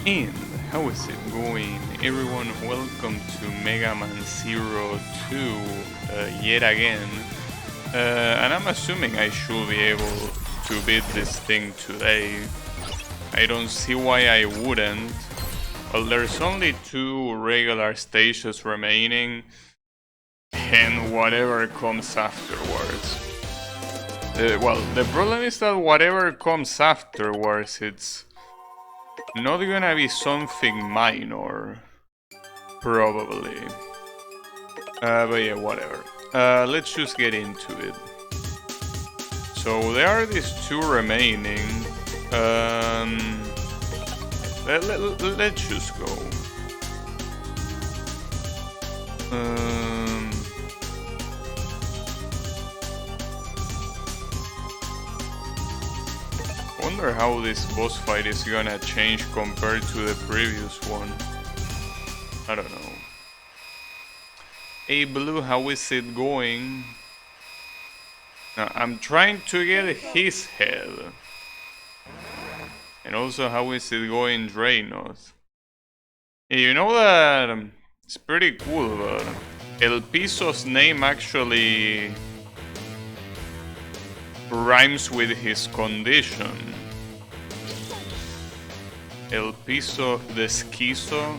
And how is it going, everyone? Welcome to Mega Man Zero 2 yet again. And I'm assuming I should be able to beat this thing today. I don't see why I wouldn't. Well, there's only 2 regular stages remaining, and whatever comes afterwards. Well, the problem is that whatever comes afterwards, it's not gonna be something minor. Probably. But yeah, whatever. Let's just get into it. So there are these 2 remaining. Let's just go. Wonder how this boss fight is gonna change compared to the previous one. I don't know. Hey Blue, how is it going? Now, I'm trying to get his head. And also, how is it going, Dreynoth? Hey, you know that it's pretty cool, but El Piso's name actually rhymes with his condition. El Piso de Schizo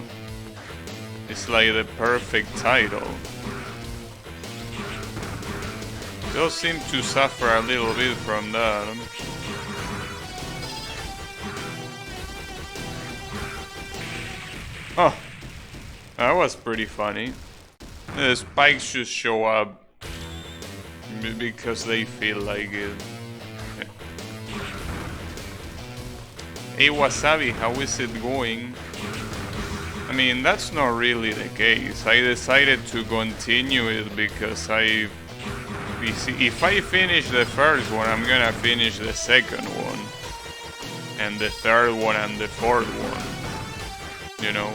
is like the perfect title. Does seem to suffer a little bit from that. Oh, that was pretty funny. The spikes just show up because they feel like it. Hey Wasabi, how is it going? I mean, that's not really the case. I decided to continue it because if I finish the first one, I'm gonna finish the second one. And the third one and the fourth one. You know?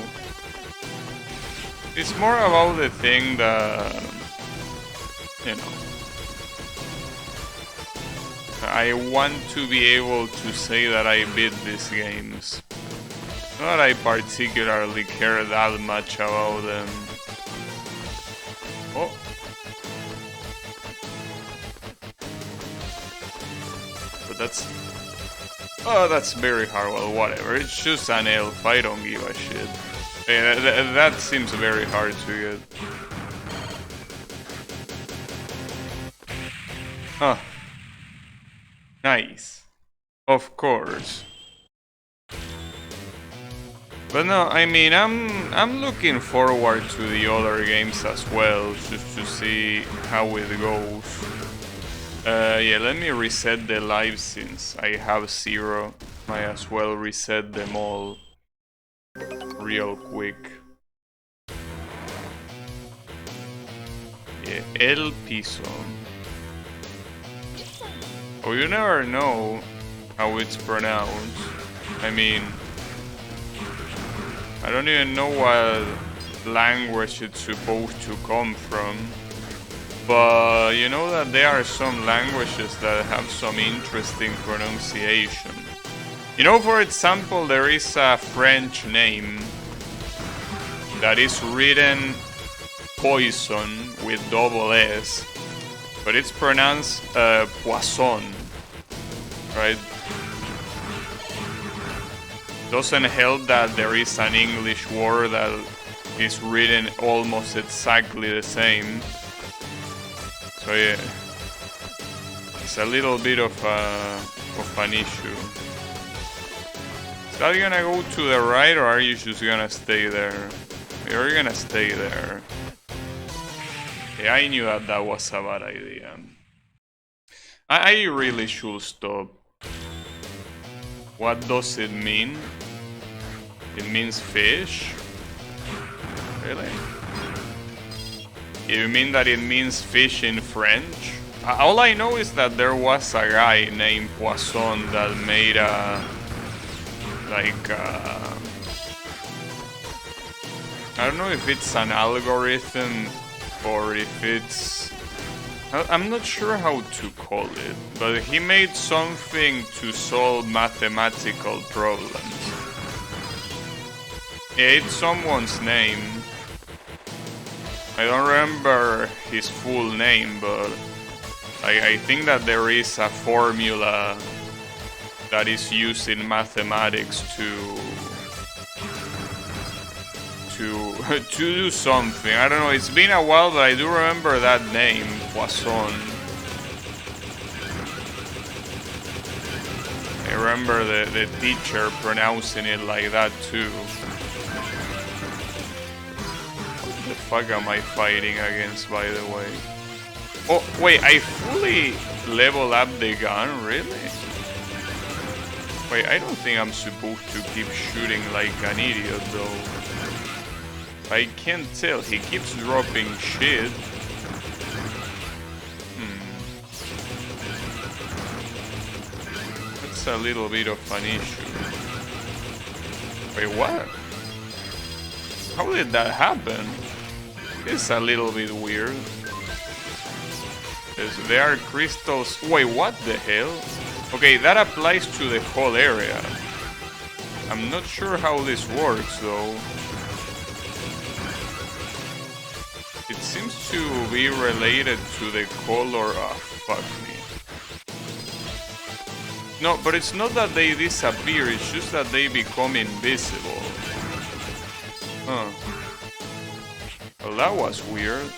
It's more about the thing that, you know, I want to be able to say that I beat these games. Not that I particularly care that much about them. Oh. But that's... Oh, that's very hard. Well, whatever. It's just an elf. I don't give a shit. Yeah, that seems very hard to get. Huh. Nice. Of course. But no, I mean, I'm looking forward to the other games as well, just to see how it goes. Yeah, let me reset the lives since I have 0. Might as well reset them all real quick. Yeah, El Piso. Oh, you never know how it's pronounced. I mean, I don't even know what language it's supposed to come from. But you know that there are some languages that have some interesting pronunciation. You know, for example, there is a French name that is written poison with double S, but it's pronounced poisson, right? Doesn't help that there is an English word that is written almost exactly the same. So yeah, it's a little bit of an issue. Is that gonna go to the right, or are you just gonna stay there? You're gonna stay there. Yeah, I knew that was a bad idea. I really should stop. What does it mean? It means fish? Really? You mean that it means fish in French? All I know is that there was a guy named Poisson that made a... like I don't know if it's an algorithm or if it's... I'm not sure how to call it, but he made something to solve mathematical problems. It's someone's name. I don't remember his full name, but I think that there is a formula that is used in mathematics to do something. I don't know, it's been a while, but I do remember that name, Poisson. I remember the teacher pronouncing it like that too. What the fuck am I fighting against, by the way? Oh, wait, I fully level up the gun, really? Wait, I don't think I'm supposed to keep shooting like an idiot, though. I can't tell, he keeps dropping shit. That's a little bit of an issue. Wait, what? How did that happen? It's a little bit weird. There are crystals. Wait, what the hell? Okay, that applies to the whole area. I'm not sure how this works, though. It seems to be related to the color. Oh, fuck me. No, but it's not that they disappear, it's just that they become invisible. Huh. Well, that was weird.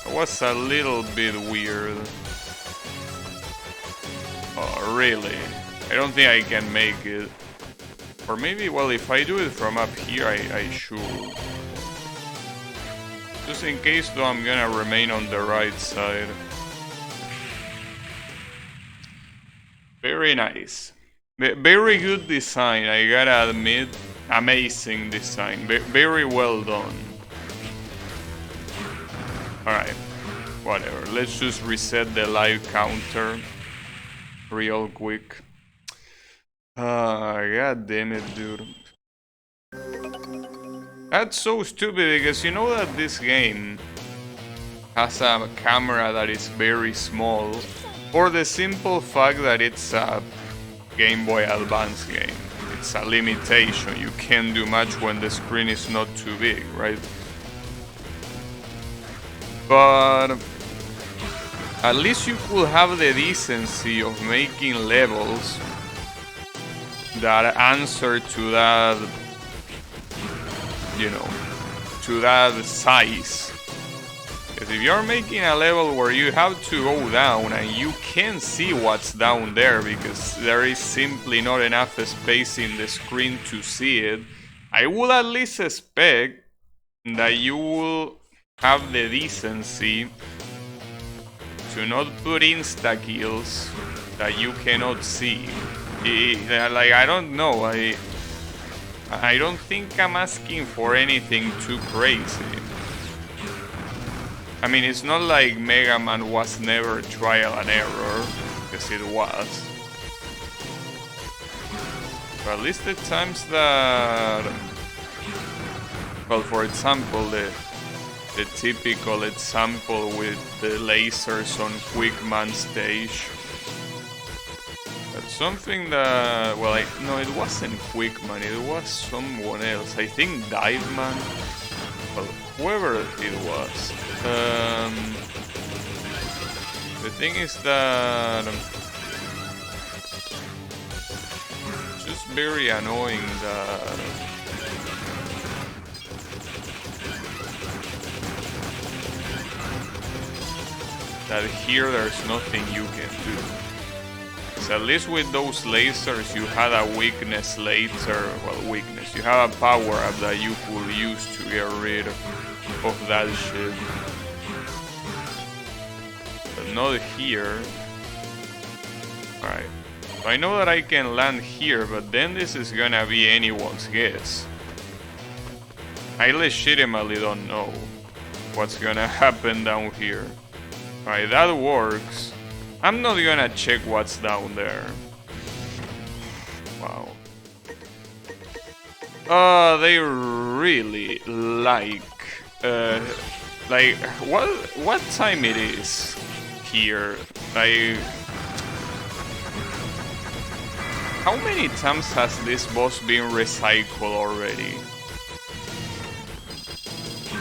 That was a little bit weird. Oh, really? I don't think I can make it. Or maybe, well, if I do it from up here, I should. Just in case, though, I'm gonna remain on the right side. Very nice. Very good design, I gotta admit. Amazing design. Very well done. Alright. Whatever. Let's just reset the live counter real quick. God damn it, dude. That's so stupid because you know that this game has a camera that is very small for the simple fact that it's a Game Boy Advance game. It's a limitation. You can't do much when the screen is not too big, right? But at least you could have the decency of making levels that answer to that, you know, to that size. Because if you're making a level where you have to go down and you can't see what's down there because there is simply not enough space in the screen to see it, I would at least expect that you will have the decency to not put insta-kills that you cannot see. Like, I don't know, I don't think I'm asking for anything too crazy. I mean, it's not like Mega Man was never trial and error, because it was. But at least the times that, well, for example, the typical example with the lasers on Quickman stage. That's something that, well, no, it wasn't Quickman, it was someone else. I think Diveman, well, whoever it was. The thing is that it's just very annoying that here there's nothing you can do. So at least with those lasers you had a weakness later, well, weakness, you have a power up that you could use to get rid of that shit. But not here. Alright. So I know that I can land here, but then this is gonna be anyone's guess. I legitimately don't know what's gonna happen down here. Alright, that works. I'm not gonna check what's down there. Wow. They really like what time it is here? Like, How many times has this boss been recycled already?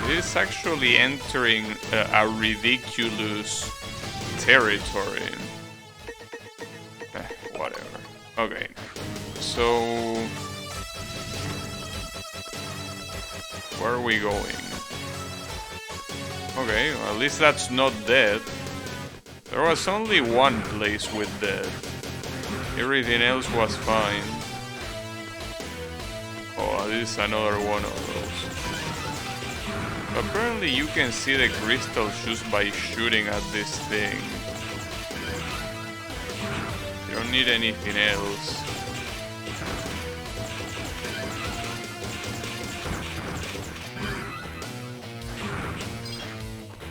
It is actually entering a ridiculous territory. Whatever. Okay. So... where are we going? Okay, well, at least that's not dead. There was only one place with death. Everything else was fine. Oh, this is another one of those. Apparently you can see the crystal just by shooting at this thing. You don't need anything else.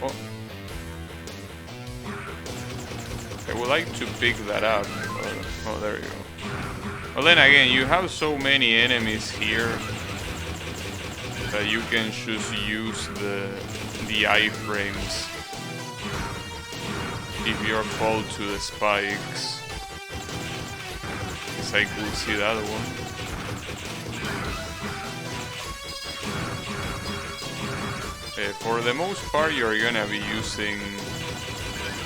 Oh. I would like to pick that up. Oh, there you go. Well, then again, you have so many enemies here that you can just use the iframes if you fall to the spikes. Guess I could see that one. For the most part, you're gonna be using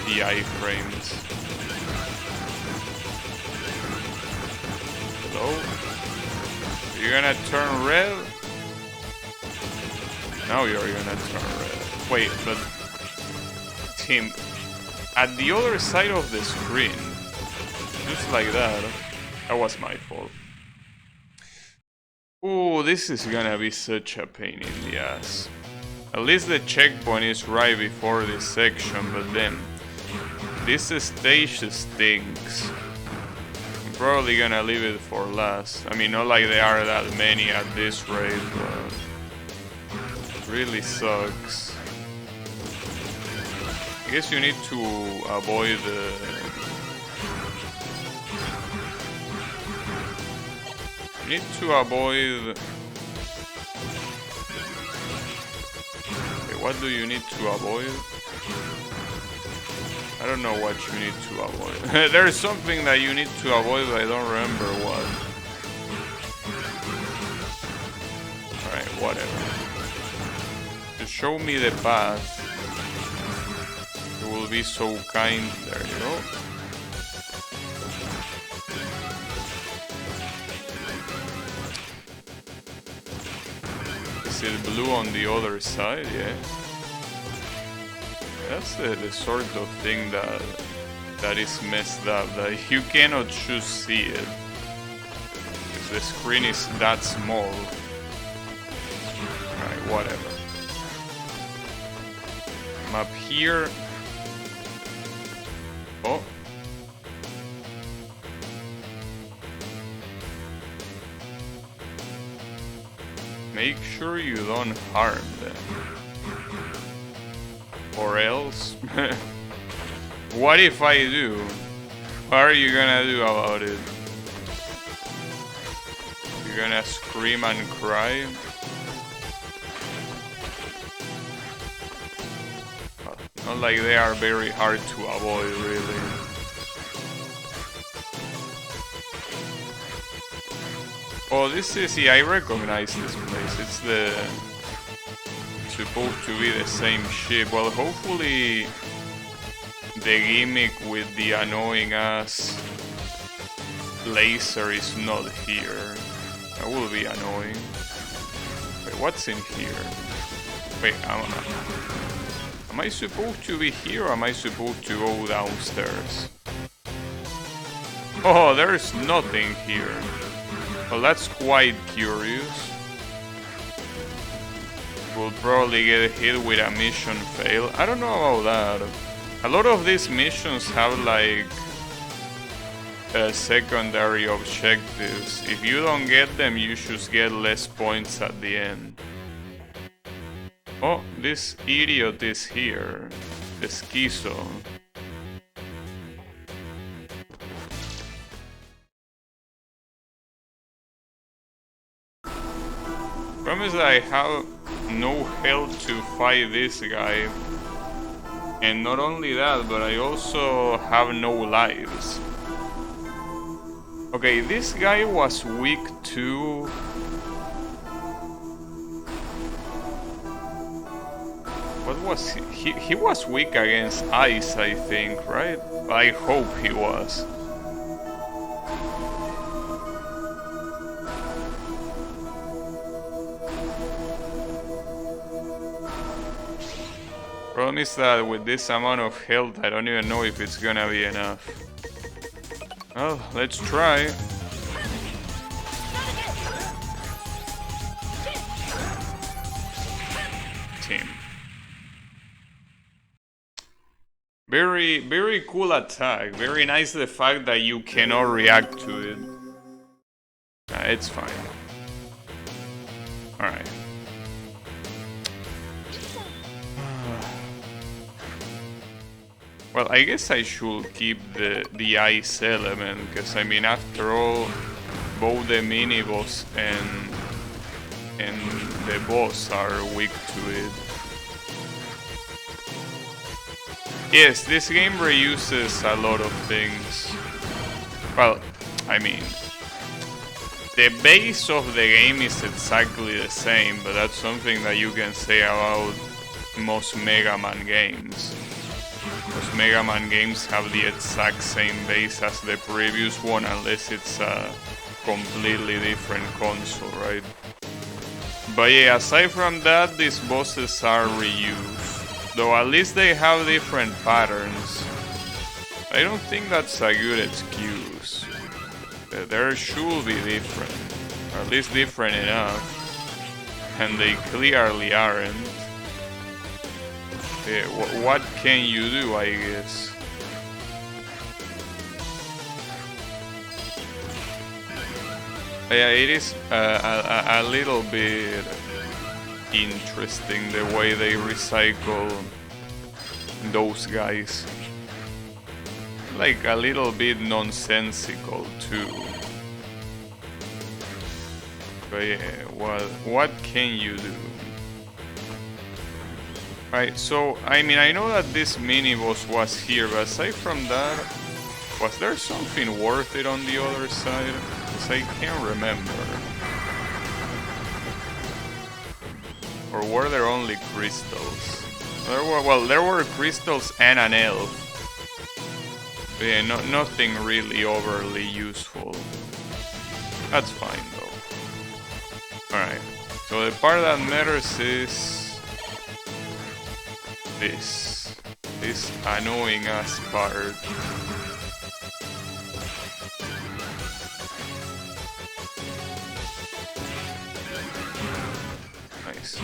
the iframes. Hello? You're gonna turn red? Now you're gonna turn red. Wait, but... Tim, at the other side of the screen, just like that, that was my fault. Oh, this is gonna be such a pain in the ass. At least the checkpoint is right before this section, but then this stage stinks. I'm probably gonna leave it for last. I mean, not like there are that many at this rate, but it really sucks. I guess you need to avoid the... You need to avoid... What do you need to avoid? I don't know what you need to avoid. There's something that you need to avoid, but I don't remember what. Alright, whatever. Just show me the path. You will be so kind. There you go. Is it blue on the other side? Yeah. That's the sort of thing that is messed up. That you cannot just see it. Because the screen is that small. Alright, whatever. I'm up here. Oh. Make sure you don't harm them. Or else... What if I do? What are you gonna do about it? You're gonna scream and cry? Not like they are very hard to avoid, really. Oh, this is... Yeah, I recognize this place. It's the... supposed to be the same ship. Well, hopefully the gimmick with the annoying ass laser is not here. That will be annoying. Wait, what's in here? Wait, am I supposed to be here or am I supposed to go downstairs? Oh, there's nothing here. Well, that's quite curious. We'll probably get hit with a mission fail. I don't know about that. A lot of these missions have like secondary objectives. If you don't get them, you should get less points at the end. Oh, this idiot is here. The Schizo. Problem is that I have no health to fight this guy. And not only that, but I also have no lives. Okay, this guy was weak too. What was he? He was weak against ice, I think, right? I hope he was. Problem is that with this amount of health, I don't even know if it's gonna be enough. Well, let's try. Team. Very, very cool attack. Very nice the fact that you cannot react to it. It's fine. Alright. Well, I guess I should keep the ice element, because I mean, after all, both the mini boss and the boss are weak to it. Yes, this game reuses a lot of things. Well, I mean, the base of the game is exactly the same, but that's something that you can say about most Mega Man games. Most Mega Man games have the exact same base as the previous one, unless it's a completely different console, right? But yeah, aside from that, these bosses are reused. Though at least they have different patterns. I don't think that's a good excuse. There should be different. Or at least different enough. And they clearly aren't. Yeah, what can you do, I guess? Yeah, it is a little bit interesting the way they recycle those guys. Like a little bit nonsensical too. But yeah, well, what can you do? Right, so I mean, I know that this mini boss was here, but aside from that, was there something worth it on the other side? Because I can't remember. Or were there only crystals? There were crystals and an elf. But yeah, nothing really overly useful. That's fine though. Alright, so the part that matters is this annoying ass part. Nice.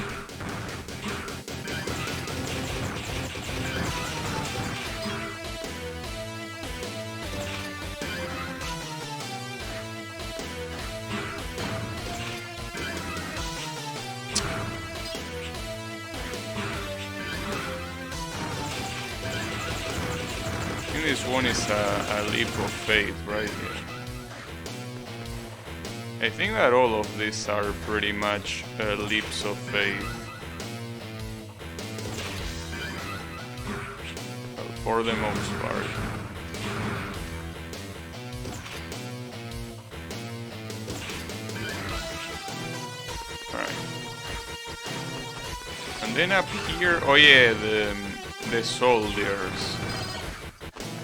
This one is a leap of faith right here. I think that all of these are pretty much leaps of faith. Well, for the most part. Alright. And then up here, oh yeah, the soldiers.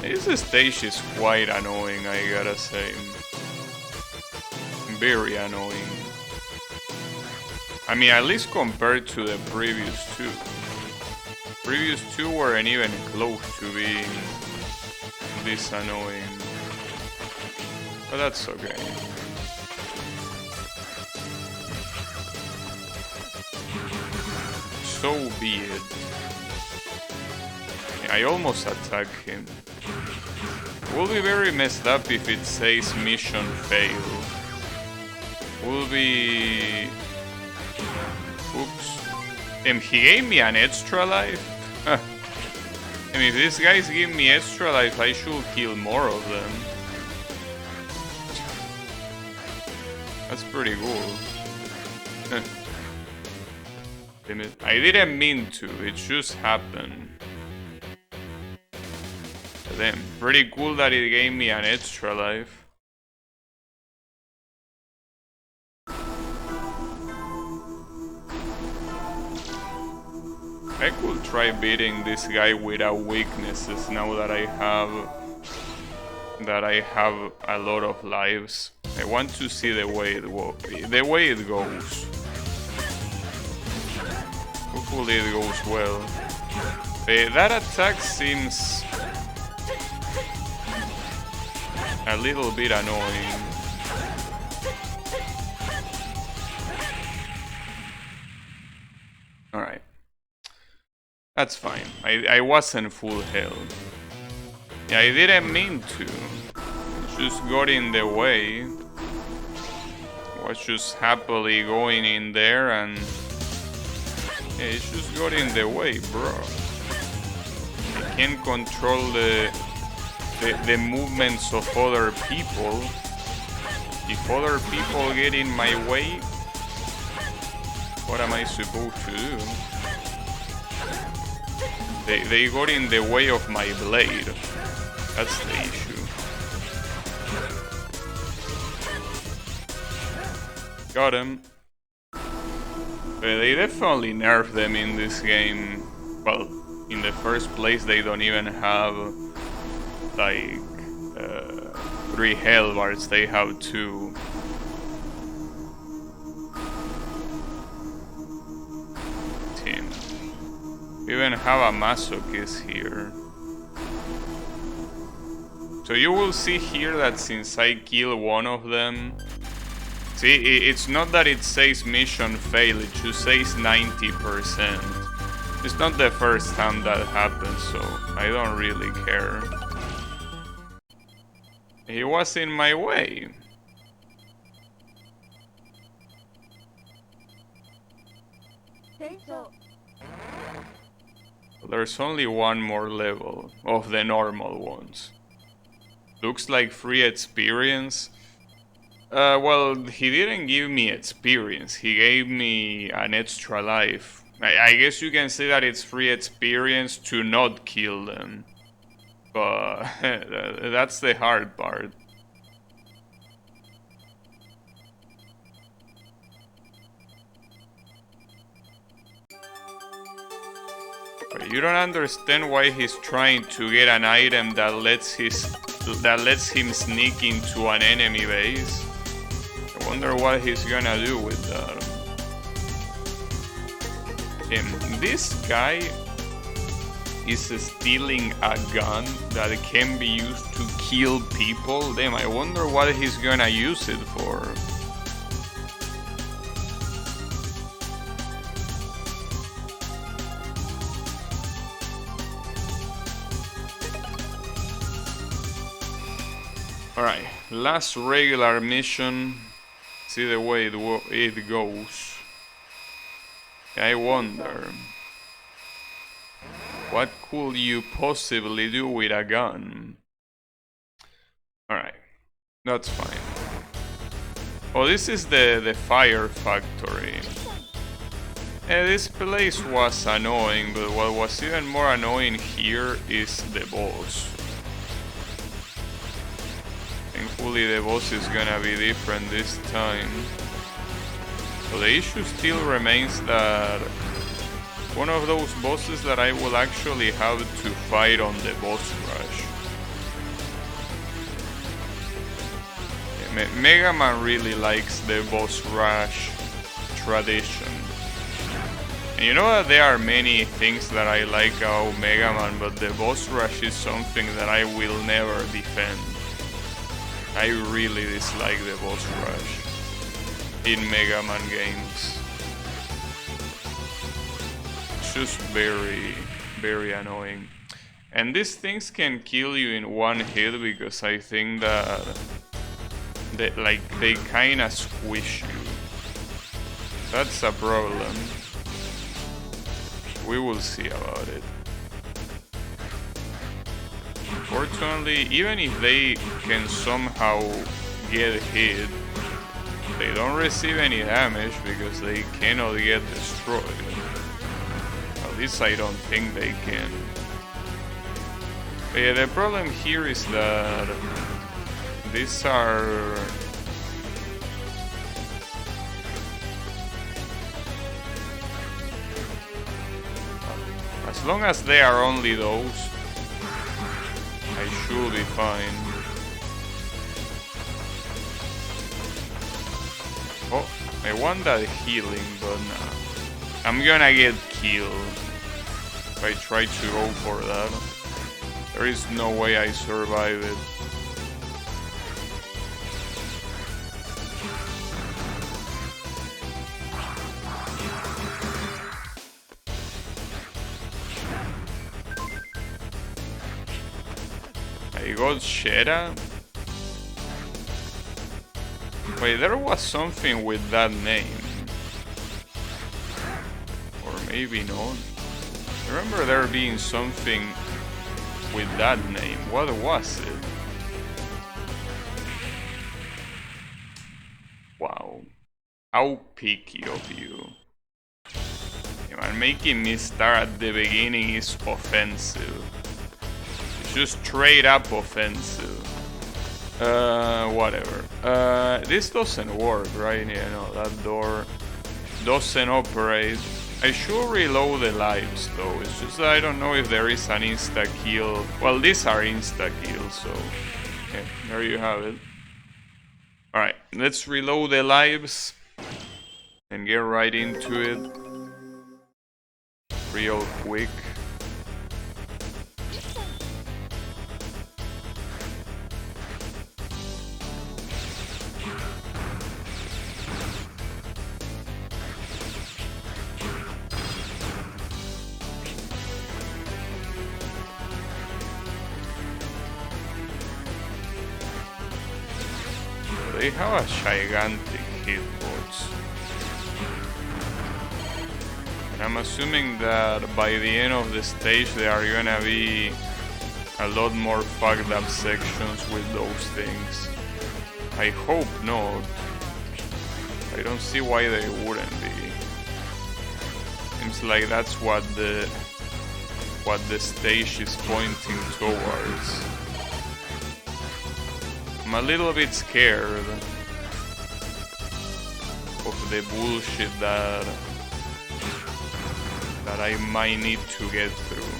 This stage is quite annoying, I gotta say. Very annoying. I mean, at least compared to the previous two. Previous two weren't even close to being this annoying. But that's okay. So be it. I almost attacked him. Will be very messed up if it says mission failed. Will be... Oops. And he gave me an extra life? And if these guys give me extra life, I should kill more of them. That's pretty cool. Damn it. I didn't mean to, it just happened. Damn, pretty cool that it gave me an extra life. I could try beating this guy without weaknesses now that I have a lot of lives. I want to see the way it goes. Hopefully it goes well. That attack seems a little bit annoying. Alright. That's fine. I wasn't full health. Yeah, I didn't mean to. It just got in the way. Was just happily going in there and... yeah, it just got in the way, bro. I can't control the movements of other people. If other people get in my way, what am I supposed to do? They got in the way of my blade. That's the issue. Got him. They definitely nerfed them in this game. Well, in the first place they don't even have like 3 health bars, they have 2. We even have a masochist here. So you will see here that since I kill one of them... see, it's not that it says mission failed, it just says 90%. It's not the first time that happens, so I don't really care. He was in my way. There's only one more level of the normal ones. Looks like free experience. Well, he didn't give me experience, he gave me an extra life. I guess you can say that it's free experience to not kill them. But that's the hard part. You don't understand why he's trying to get an item that lets him sneak into an enemy base. I wonder what he's gonna do with that. This guy is stealing a gun that can be used to kill people. Damn, I wonder what he's gonna use it for. Alright, last regular mission. See the way it goes. I wonder, what could you possibly do with a gun? Alright, that's fine. Oh, this is the fire factory. Yeah, this place was annoying, but what was even more annoying here is the boss. Thankfully the boss is gonna be different this time. So the issue still remains that one of those bosses that I will actually have to fight on the boss rush. Yeah, Mega Man really likes the boss rush tradition. And you know that there are many things that I like about Mega Man, but the boss rush is something that I will never defend. I really dislike the boss rush in Mega Man games. It's just very, very annoying. And these things can kill you in one hit because I think that they kinda squish you. That's a problem. We will see about it. Fortunately, even if they can somehow get hit, they don't receive any damage because they cannot get destroyed. At least I don't think they can. But yeah, the problem here is that these are... As long as they are only those, I should be fine. Oh, I want that healing, but nah. I'm gonna get killed if I try to go for that. There is no way I survive it. I got Shera. Wait, there was something with that name. Or maybe not. I remember there being something with that name. What was it? Wow. How picky of you. Man, making me start at the beginning is offensive. It's just straight up offensive. Whatever. This doesn't work, right? Yeah, no, that door doesn't operate. I should reload the lives though. It's just that I don't know if there is an insta-kill. Well, these are insta-kills, so yeah, there you have it. Alright, let's reload the lives and get right into it. Real quick. They have a gigantic hitbox. And I'm assuming that by the end of the stage there are gonna be a lot more fucked up sections with those things. I hope not. I don't see why they wouldn't be. Seems like that's what the stage is pointing towards. I'm a little bit scared of the bullshit that I might need to get through.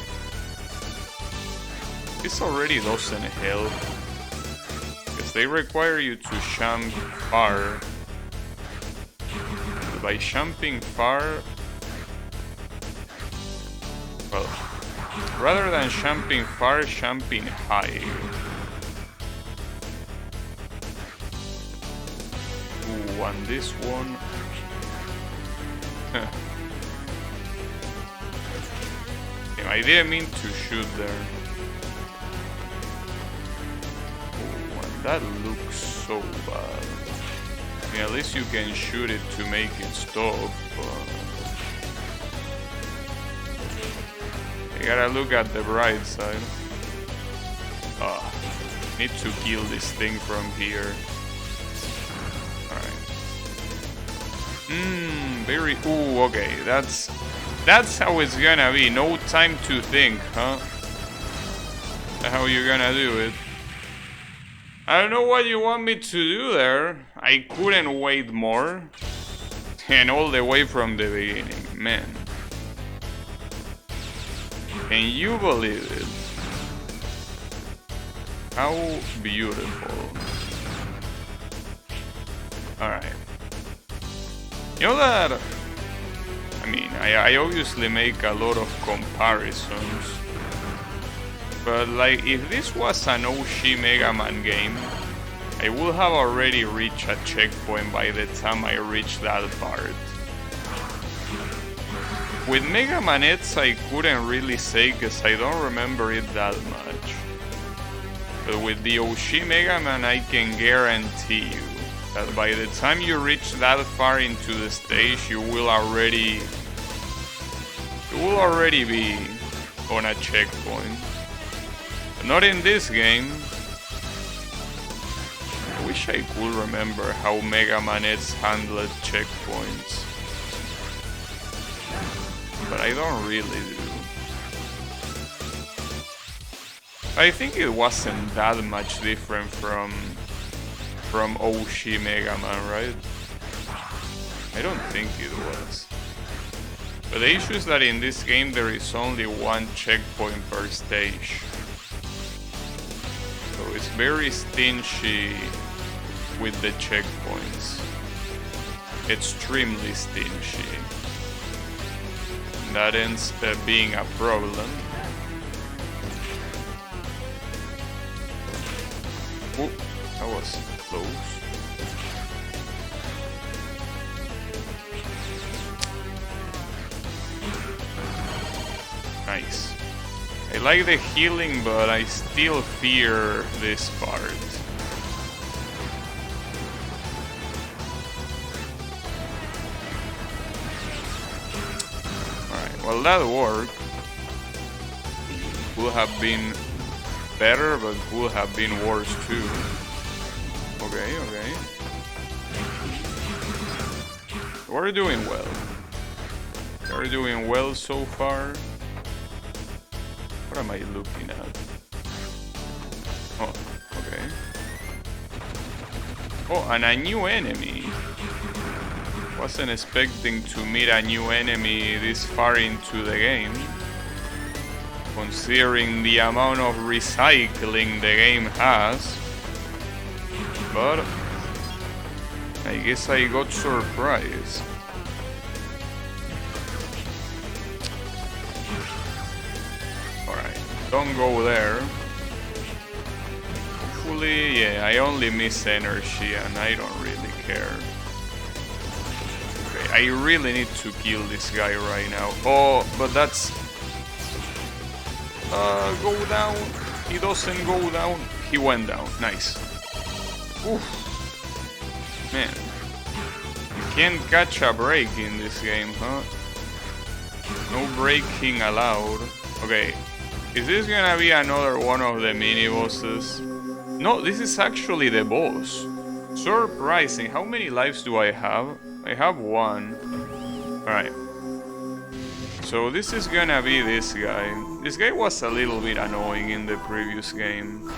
This already doesn't help, because they require you to jump far. By jumping far, well, rather than jumping far, jumping high. And this one. Yeah, I didn't mean to shoot there. Oh, and that looks so bad. I mean, at least you can shoot it to make it stop. You gotta look at the bright side. Need to kill this thing from here. Very. Ooh, okay. That's how it's gonna be. No time to think, huh? That's how you're gonna do it. I don't know what you want me to do there. I couldn't wait more. And all the way from the beginning, man. Can you believe it? How beautiful. Alright. You know that, I mean, I obviously make a lot of comparisons, but like, if this was an OG Mega Man game, I would have already reached a checkpoint by the time I reached that part. With Mega Man X I couldn't really say because I don't remember it that much. But with the OG Mega Man I can guarantee you that by the time you reach that far into the stage, you will already be on a checkpoint. But not in this game. I wish I could remember how Mega Man X handled checkpoints, but I don't really do. I think it wasn't that much different from OG Mega Man, right? I don't think it was. But the issue is that in this game there is only one checkpoint per stage. So it's very stingy with the checkpoints. Extremely stingy. And that ends up being a problem. Oh, that was close. Nice. I like the healing, but I still fear this part. Alright, well that worked. Could have been better, but could have been worse too. Okay, okay. We're doing well. We're doing well so far. What am I looking at? Oh, okay. Oh, and a new enemy. Wasn't expecting to meet a new enemy this far into the game, considering the amount of recycling the game has. But I guess I got surprised. Don't go there. Hopefully, yeah, I only miss energy and I don't really care. Okay, I really need to kill this guy right now. Oh, but that's... go down. He doesn't go down. He went down. Nice. Oof. Man. You can't catch a break in this game, huh? No braking allowed. Okay. Is this gonna be another one of the mini-bosses? No, this is actually the boss. Surprising. How many lives do I have? I have one. Alright. So this is gonna be this guy. This guy was a little bit annoying in the previous game.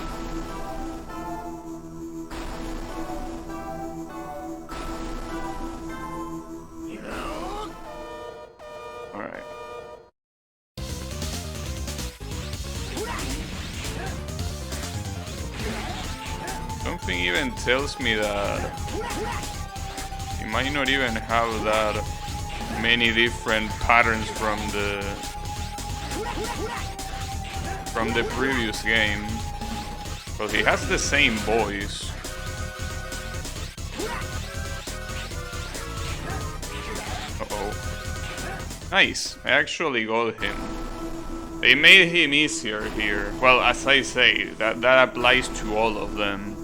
Alright. Something even tells me that he might not even have that many different patterns from the previous game. But he has the same voice. Uh-oh. Nice, I actually got him. They made him easier here. Well, as I say, that applies to all of them.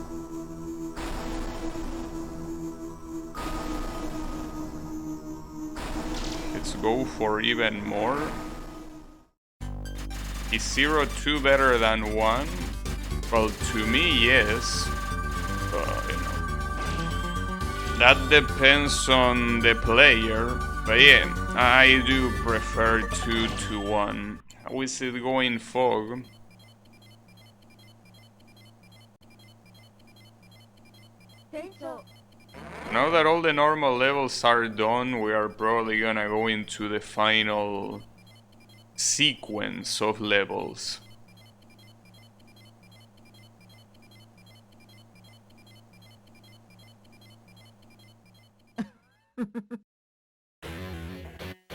Let's go for even more. Is 0-2 better than 1? Well, to me, yes. But, you know, that depends on the player. But yeah, I do prefer 2 to 1. How is it going, Fog? Now that all the normal levels are done, we are probably gonna go into the final sequence of levels.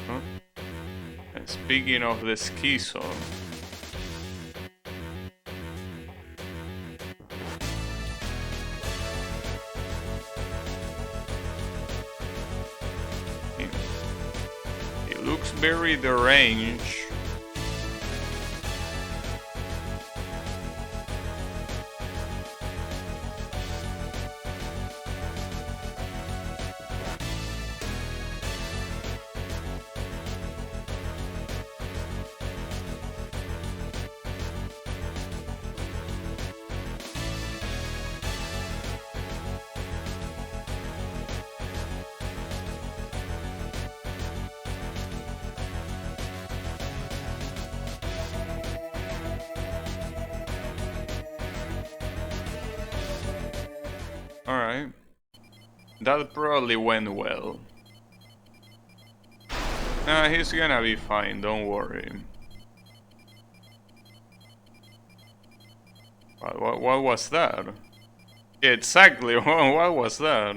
Huh? And speaking of the Schizo, it looks very deranged. Alright. That probably went well. Nah, he's gonna be fine, don't worry. What was that? Yeah, exactly, what was that?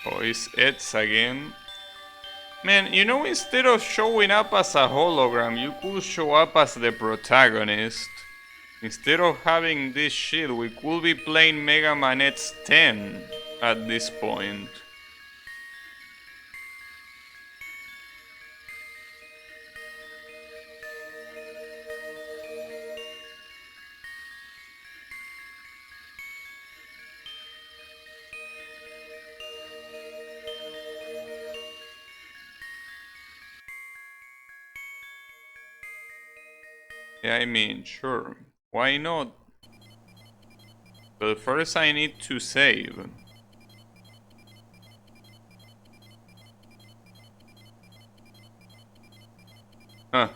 Oh, it's Eds again. Man, you know, instead of showing up as a hologram, you could show up as the protagonist. Instead of having this shit, we could be playing Mega Man X10 at this point. Yeah, I mean, sure. Why not? But first I need to save. Huh.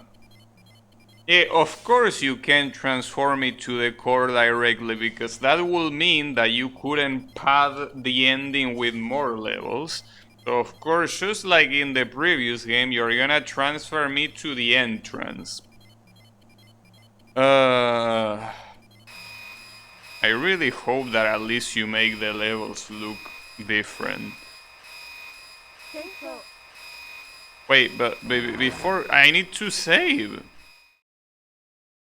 Yeah, of course you can transform it to the core directly, because that will mean that you couldn't pad the ending with more levels. So of course, just like in the previous game, you're gonna transfer me to the entrance. I really hope that at least you make the levels look different. Wait, but before I need to save.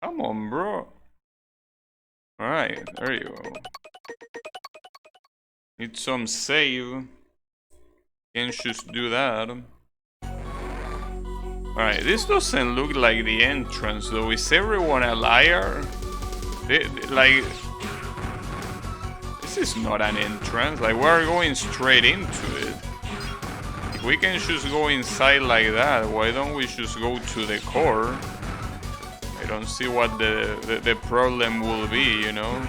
Come on, bro. Alright, there you go. Need some save. Can't just do that. Alright, this doesn't look like the entrance though. Is everyone a liar? Like, this is not an entrance. Like, we're going straight into it. If we can just go inside like that, why don't we just go to the core? I don't see what the problem will be, you know?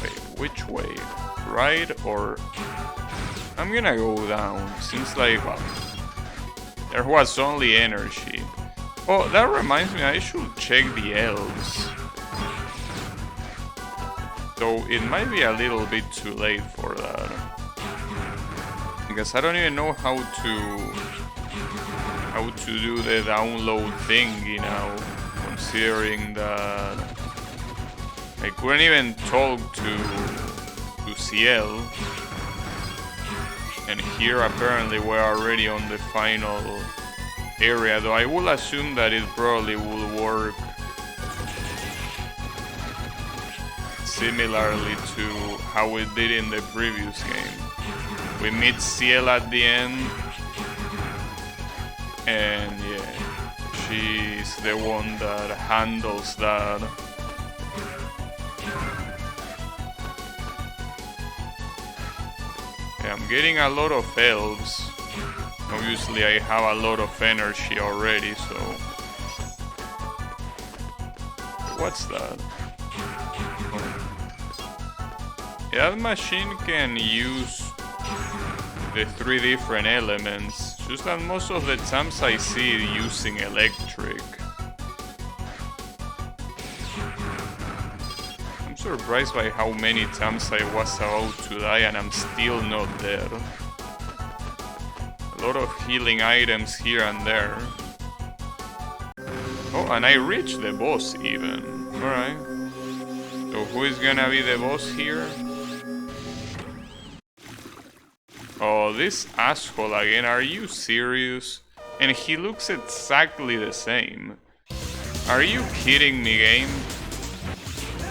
Wait, which way? Right or... I'm gonna go down. Seems like... Well, there was only energy. Oh, that reminds me, I should check the elves. Though it might be a little bit too late for that. Because I don't even know how to do the download thingy now, considering that I couldn't even talk to CL, and here apparently we're already on the final area, though I will assume that it probably will work similarly to how it did in the previous game. We meet CL at the end, and yeah, she's the one that handles that. Yeah, I'm getting a lot of elves. Obviously I have a lot of energy already, so... What's that? Yeah, that machine can use the 3 different elements, just that most of the times I see it using electric. I'm surprised by how many times I was about to die and I'm still not dead. A lot of healing items here and there. Oh, and I reached the boss even. Alright. So who is gonna be the boss here? Oh, this asshole again, are you serious? And he looks exactly the same. Are you kidding me, game?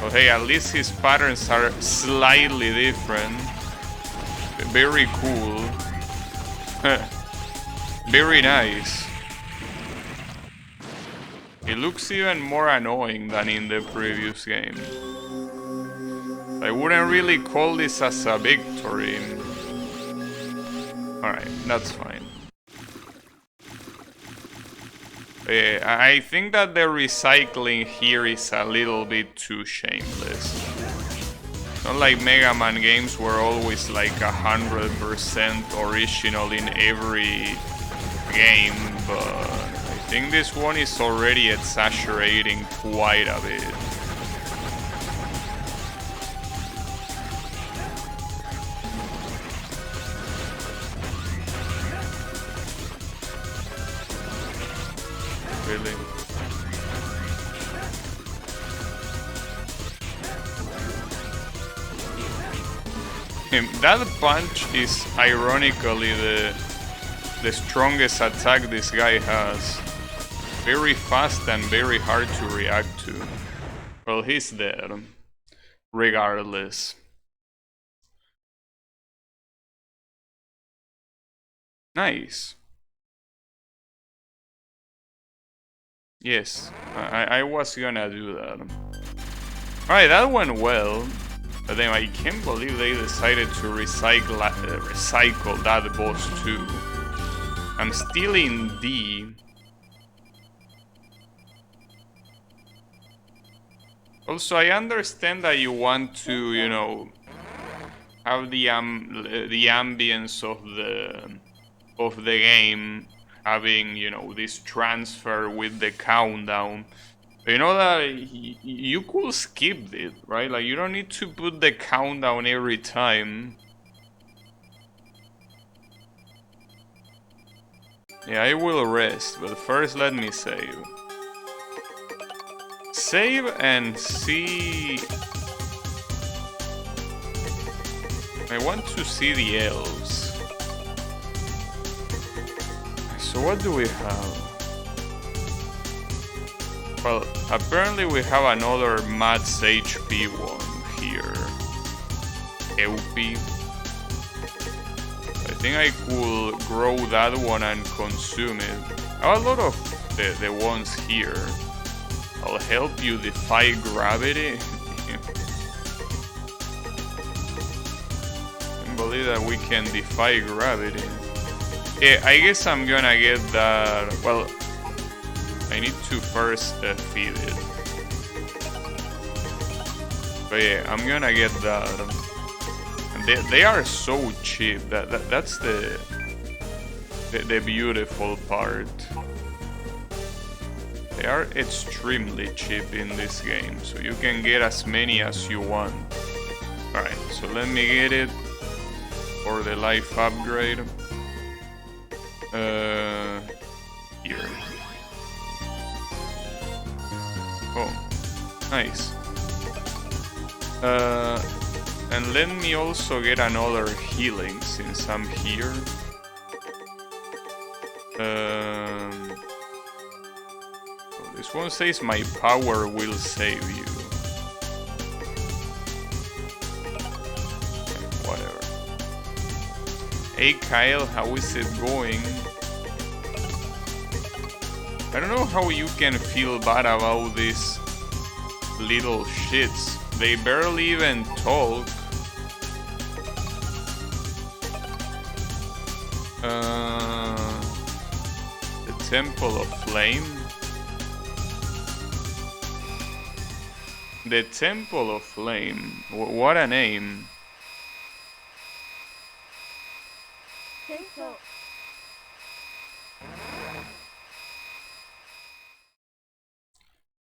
Oh hey, at least his patterns are slightly different. Very cool. Very nice. It looks even more annoying than in the previous game. I wouldn't really call this as a victory. Alright, that's fine. I think that the recycling here is a little bit too shameless. Not like Mega Man games were always like 100% original in every game, but I think this one is already exaggerating quite a bit. really. That punch is ironically the strongest attack this guy has. Very fast and very hard to react to. Well, he's dead. Regardless. Nice. Yes, I was gonna do that. Alright, that went well. But then I can't believe they decided to recycle that boss too. I'm still in D. Also, I understand that you want to, you know, have the ambience of the game, having, you know, this transfer with the countdown. You know that you could skip it, right? Like, you don't need to put the countdown every time. Yeah, I will rest, but first let me save. Save and see... I want to see the elves. So what do we have? Well, apparently we have another max HP one here. Eupy. I think I could grow that one and consume it. I have a lot of the ones here. I'll help you defy gravity. I can't believe that we can defy gravity. Yeah, I guess I'm gonna get that. Well, I need to first feed it. But yeah, I'm gonna get that. And they are so cheap. That's the beautiful part. They are extremely cheap in this game, so you can get as many as you want. Alright, so let me get it for the life upgrade. Here. Oh, nice. And let me also get another healing since I'm here. This one says my power will save you. Whatever. Hey Kyle, how is it going? I don't know how you can feel bad about these little shits. They barely even talk. The Temple of Flame. The Temple of Flame. What a name.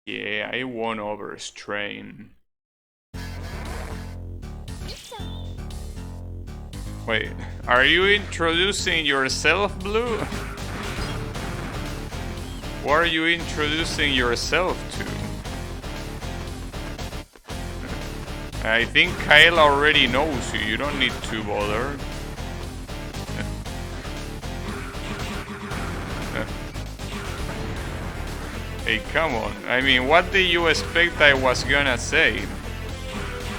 Yeah, I won over Strain. Wait, are you introducing yourself, Blue? What are you introducing yourself to? I think Kyle already knows you, you don't need to bother. Hey, come on. I mean, what did you expect I was gonna say?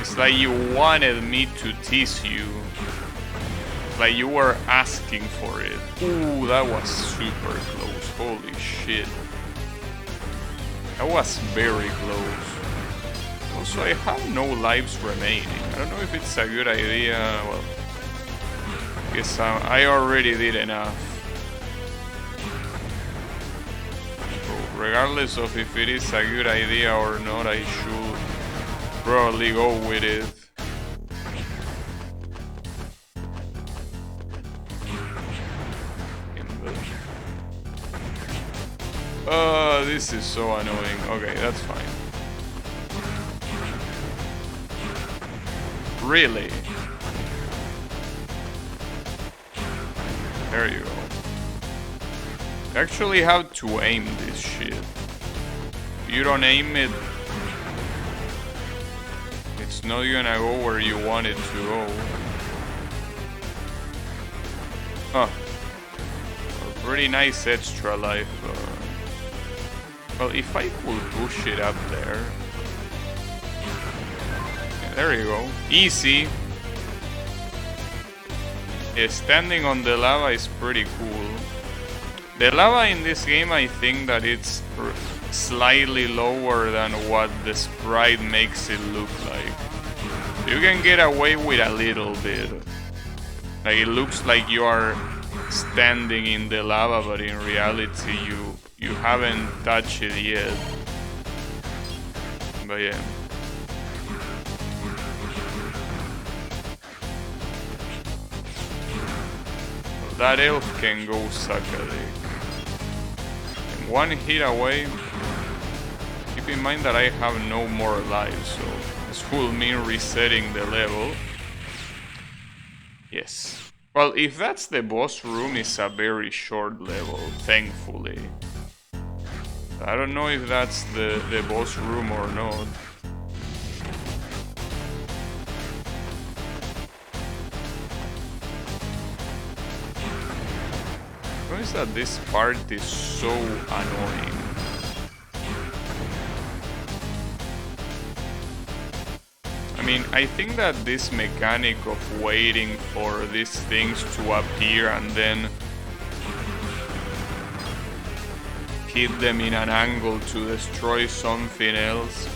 It's like you wanted me to tease you. Like you were asking for it. Ooh, that was super close. Holy shit. That was very close. Also, I have no lives remaining. I don't know if it's a good idea. Well, I guess I already did enough. So regardless of if it is a good idea or not, I should probably go with it. This is so annoying. Okay, that's fine. Really? There you go. You actually have to aim this shit. If you don't aim it, it's not gonna go where you want it to go. Huh. A pretty nice extra life. Well, if I could push it up there. Yeah, there you go. Easy. Yeah, standing on the lava is pretty cool. The lava in this game, I think that it's slightly lower than what the sprite makes it look like. You can get away with a little bit. Like, it looks like you are standing in the lava, but in reality you haven't touched it yet. But yeah. That elf can go suck a dick. And one hit away. Keep in mind that I have no more lives, so this will mean resetting the level. Yes. Well, if that's the boss room, it's a very short level, thankfully. I don't know if that's the boss room or not. Why is that this part is so annoying? I mean, I think that this mechanic of waiting for these things to appear and then hit them in an angle to destroy something else,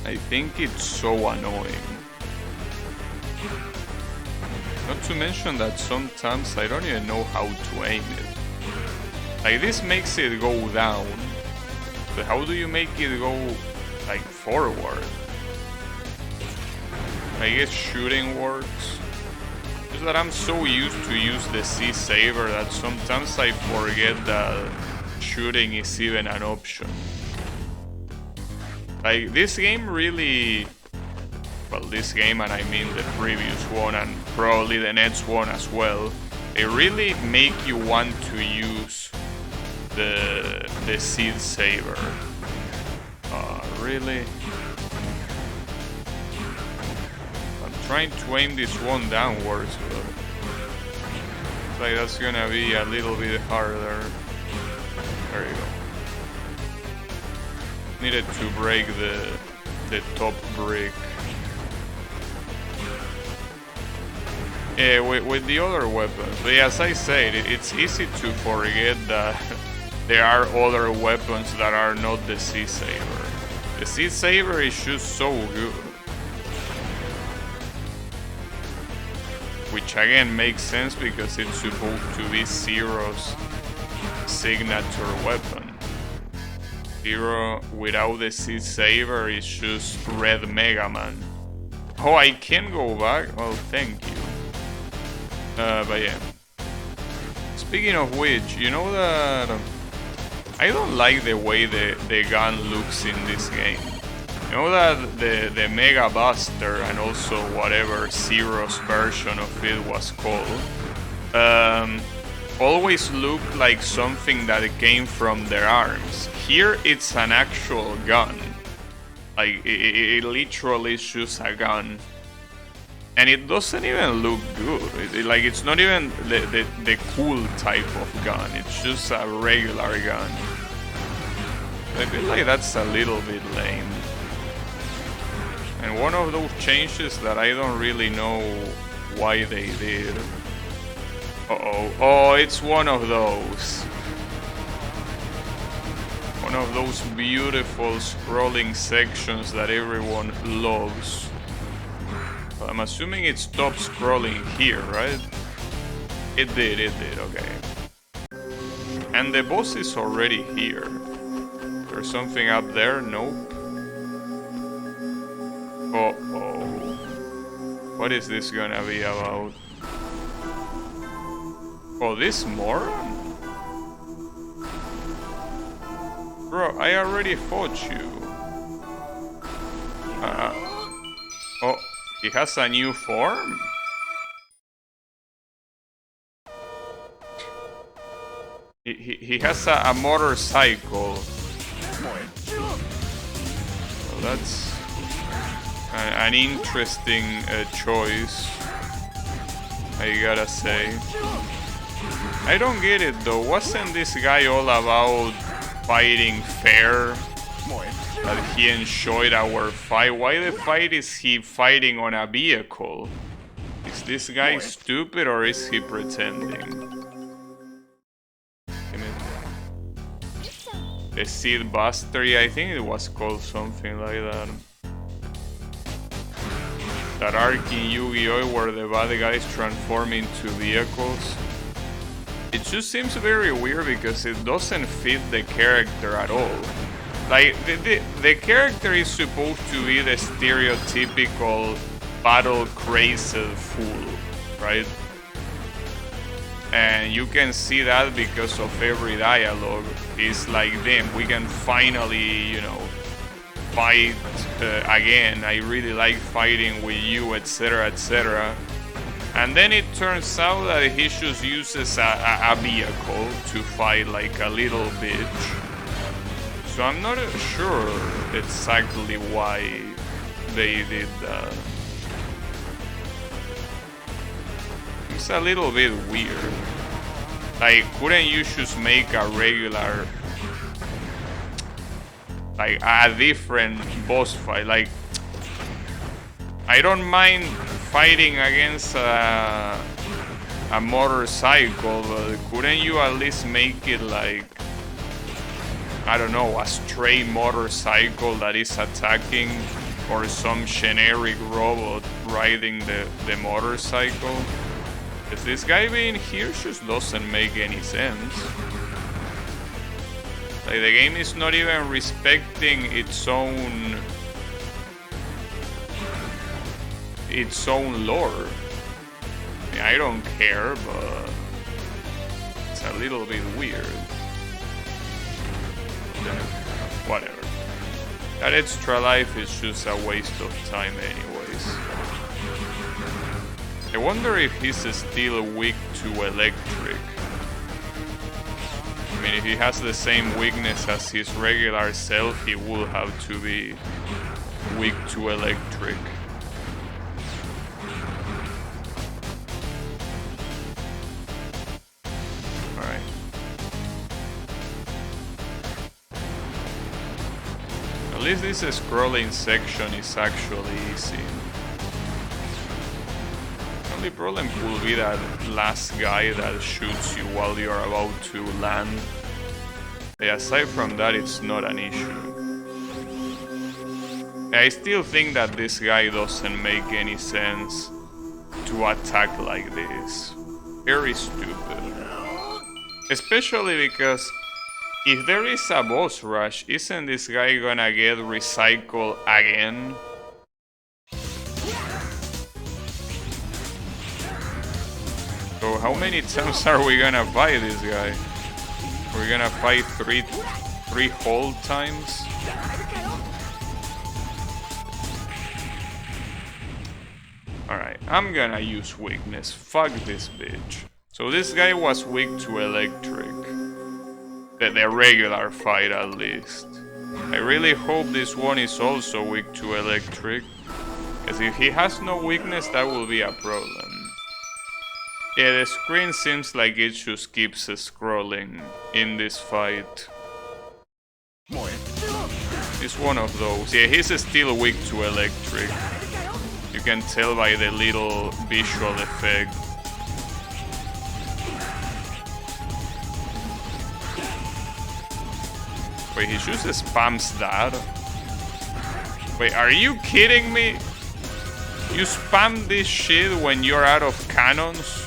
I think it's so annoying. Not to mention that sometimes I don't even know how to aim it. Like, this makes it go down, but how do you make it go, like, forward? I guess shooting works. Just that I'm so used to use the C-Saber that sometimes I forget that shooting is even an option. Like, this game really... Well, this game, and I mean the previous one and probably the next one as well, they really make you want to use the C-Saber. Really? Trying to aim this one downwards, but like that's gonna be a little bit harder. There you go. Needed to break the top brick. Yeah, with the other weapons. But yeah, as I said, it's easy to forget that there are other weapons that are not the C-Saber. The C-Saber is just so good. Which again makes sense because it's supposed to be Zero's signature weapon. Zero without the C-Saber is just Red Mega Man. Oh, I can go back? Well, thank you. But yeah. Speaking of which, you know that I don't like the way the gun looks in this game. You know that the Mega Buster and also whatever Zero's version of it was called always looked like something that came from their arms. Here it's an actual gun. Like it literally is just a gun. And it doesn't even look good. Like it's not even the cool type of gun. It's just a regular gun. I feel like that's a little bit lame. And one of those changes that I don't really know why they did. Uh-oh. Oh, it's one of those. One of those beautiful scrolling sections that everyone loves. Well, I'm assuming it stopped scrolling here, right? It did, okay. And the boss is already here. There's something up there? Nope. Uh-oh. What is this gonna be about? Oh, this moron? Bro, I already fought you. Oh, he has a new form? He he has a motorcycle. So that's an interesting choice, I gotta say. I don't get it though. Wasn't this guy all about fighting fair? That he enjoyed our fight. Why the fight is he fighting on a vehicle? Is this guy stupid or is he pretending? The Seed Buster, yeah, I think it was called something like that. That arc in Yu-Gi-Oh! Where the bad guys transform into vehicles. It just seems very weird because it doesn't fit the character at all. Like, the character is supposed to be the stereotypical battle-crazed fool, right? And you can see that because of every dialogue. It's like, damn, we can finally, you know, fight again. I really like fighting with you, etc., etc. And then it turns out that he just uses a vehicle to fight like a little bitch. So I'm not sure exactly why they did that. It's a little bit weird. Like, couldn't you just make a regular, like a different boss fight? Like, I don't mind fighting against a motorcycle, but couldn't you at least make it like, I don't know, a stray motorcycle that is attacking, or some generic robot riding the motorcycle? Because this guy being here just doesn't make any sense. Like, the game is not even respecting its own lore. I mean, I don't care, but it's a little bit weird. Whatever. That extra life is just a waste of time anyways. I wonder if he's still weak to electric. I mean, if he has the same weakness as his regular self, he will have to be weak to electric. Alright. At least this scrolling section is actually easy. The only problem will be that last guy that shoots you while you're about to land. Yeah, aside from that, it's not an issue. I still think that this guy doesn't make any sense to attack like this. Very stupid. Especially because if there is a boss rush, isn't this guy gonna get recycled again? So how many times are we gonna fight this guy? We're gonna fight three whole times? Alright, I'm gonna use weakness. Fuck this bitch. So this guy was weak to electric. The regular fight at least. I really hope this one is also weak to electric. Because if he has no weakness, that will be a problem. Yeah, the screen seems like it just keeps scrolling in this fight. It's one of those. Yeah, he's still weak to electric. You can tell by the little visual effect. Wait, he just spams that? Wait, are you kidding me? You spam this shit when you're out of cannons?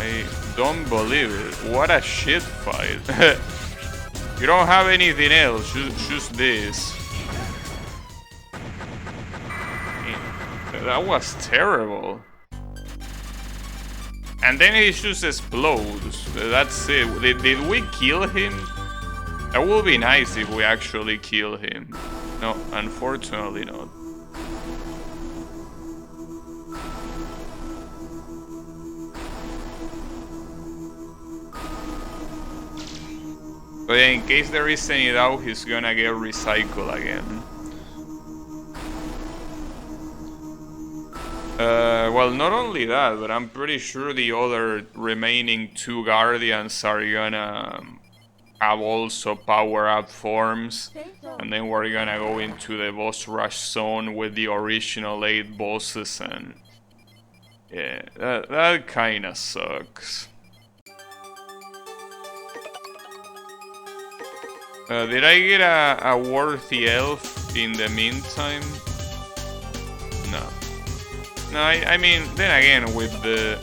I don't believe it. What a shit fight. You don't have anything else, just this. That was terrible. And then he just explodes. That's it. Did we kill him? That would be nice if we actually kill him. No, unfortunately not. But yeah, in case there is any doubt, he's gonna get recycled again. Well, not only that, but I'm pretty sure the other remaining 2 Guardians are gonna have also power-up forms. And then we're gonna go into the boss rush zone with the original 8 bosses, and yeah, that kinda sucks. Did I get a worthy elf in the meantime? No. No, I mean, then again, with the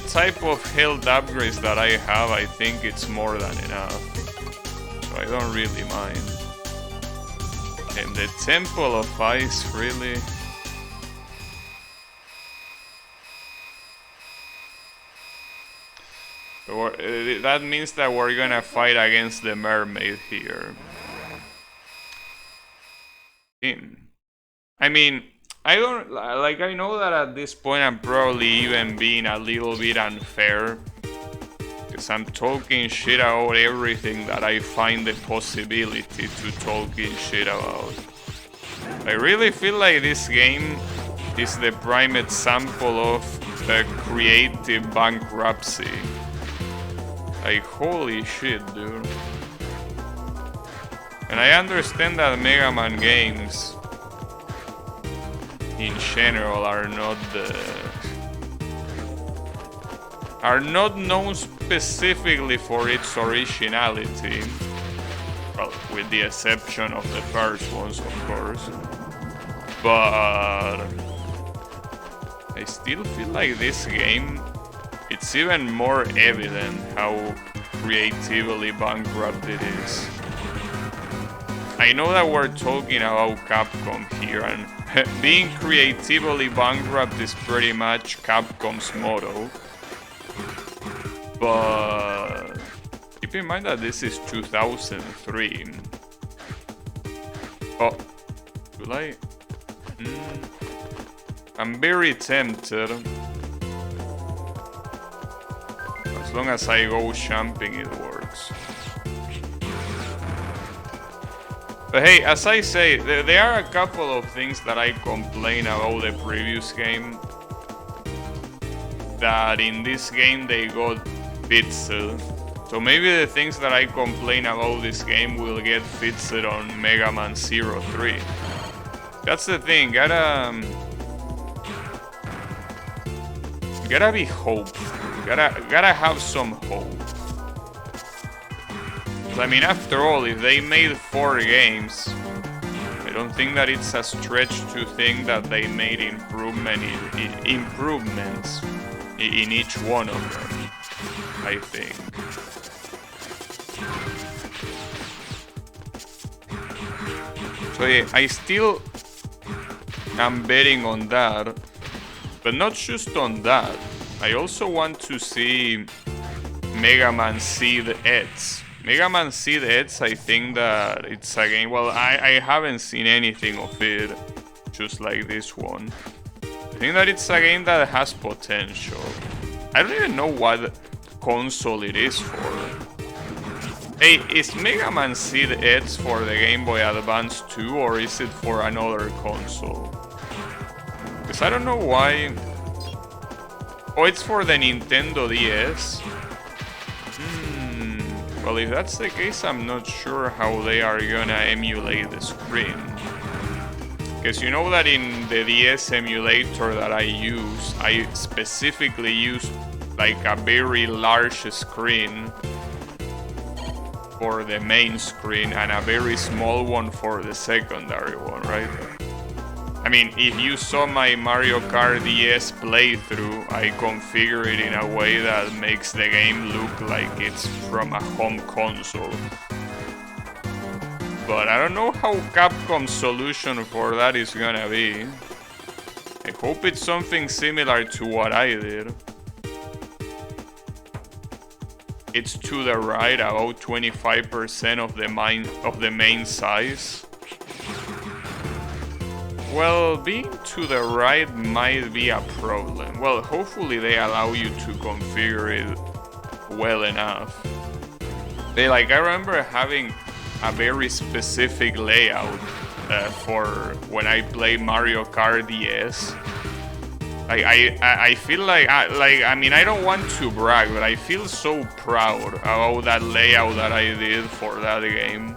type of health upgrades that I have, I think it's more than enough. So I don't really mind. And the Temple of Ice, really? That means that we're gonna fight against the mermaid here. I mean, I don't, like, I know that at this point I'm probably even being a little bit unfair, because I'm talking shit about everything that I find the possibility to talking shit about. I really feel like this game is the prime example of a creative bankruptcy. Like, holy shit, dude. And I understand that Mega Man games in general are not known specifically for its originality. Well, with the exception of the first ones, of course. But I still feel like this game, it's even more evident how creatively bankrupt it is. I know that we're talking about Capcom here, and being creatively bankrupt is pretty much Capcom's motto. But keep in mind that this is 2003. Oh, will I? I'm very tempted. As long as I go jumping, it works. But hey, as I say, there are a couple of things that I complain about the previous game that in this game they got fixed. So maybe the things that I complain about this game will get fixed on Mega Man 03. That's the thing, gotta be hopeful, gotta have some hope. I mean, after all, if they made 4 games, I don't think that it's a stretch to think that they made improvements in each one of them, I think. So yeah, I still am betting on that, but not just on that. I also want to see Mega Man Seed X. Mega Man Seed X, I think that it's a game, well, I haven't seen anything of it, just like this one. I think that it's a game that has potential. I don't even know what console it is for. Hey, is Mega Man Seed X for the Game Boy Advance 2, or is it for another console? Because I don't know why. Oh, it's for the Nintendo DS? Well, if that's the case, I'm not sure how they are gonna emulate the screen. Because you know that in the DS emulator that I use, I specifically use like a very large screen for the main screen and a very small one for the secondary one, right? I mean, if you saw my Mario Kart DS playthrough, I configure it in a way that makes the game look like it's from a home console. But I don't know how Capcom's solution for that is gonna be. I hope it's something similar to what I did. It's to the right, about 25% of the main size. Well, being to the right might be a problem. Well, hopefully they allow you to configure it well enough. Like, I remember having a very specific layout for when I play Mario Kart DS. I feel like I mean, I don't want to brag, but I feel so proud about that layout that I did for that game.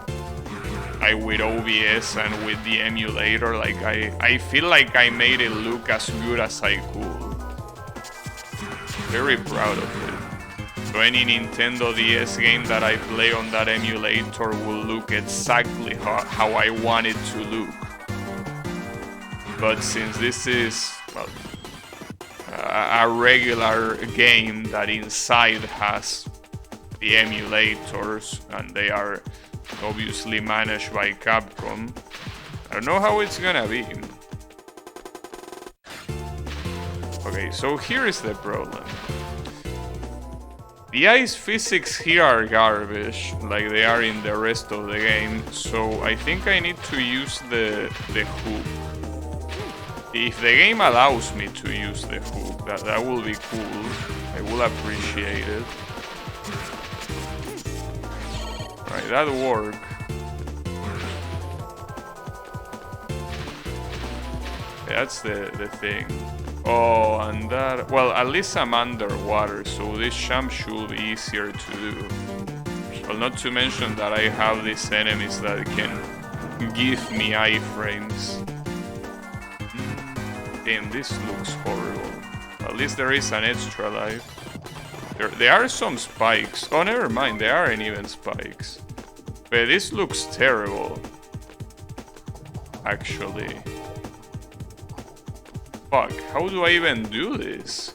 With OBS and with the emulator, like I feel like I made it look as good as I could. Very proud of it. So any Nintendo DS game that I play on that emulator will look exactly how I want it to look. But since this is, well, a regular game that inside has the emulators and they are obviously managed by Capcom, I don't know how it's gonna be. Okay, so here is the problem. The ice physics here are garbage, like they are in the rest of the game, so I think I need to use the hook. If the game allows me to use the hook, that will be cool. I will appreciate it. Right, that worked. That's the thing. Oh, and that... Well, at least I'm underwater, so this jump should be easier to do. Well, not to mention that I have these enemies that can give me iframes. Damn, this looks horrible. At least there is an extra life. There are some spikes. Oh, never mind, there aren't even spikes. But this looks terrible. Actually. Fuck, how do I even do this?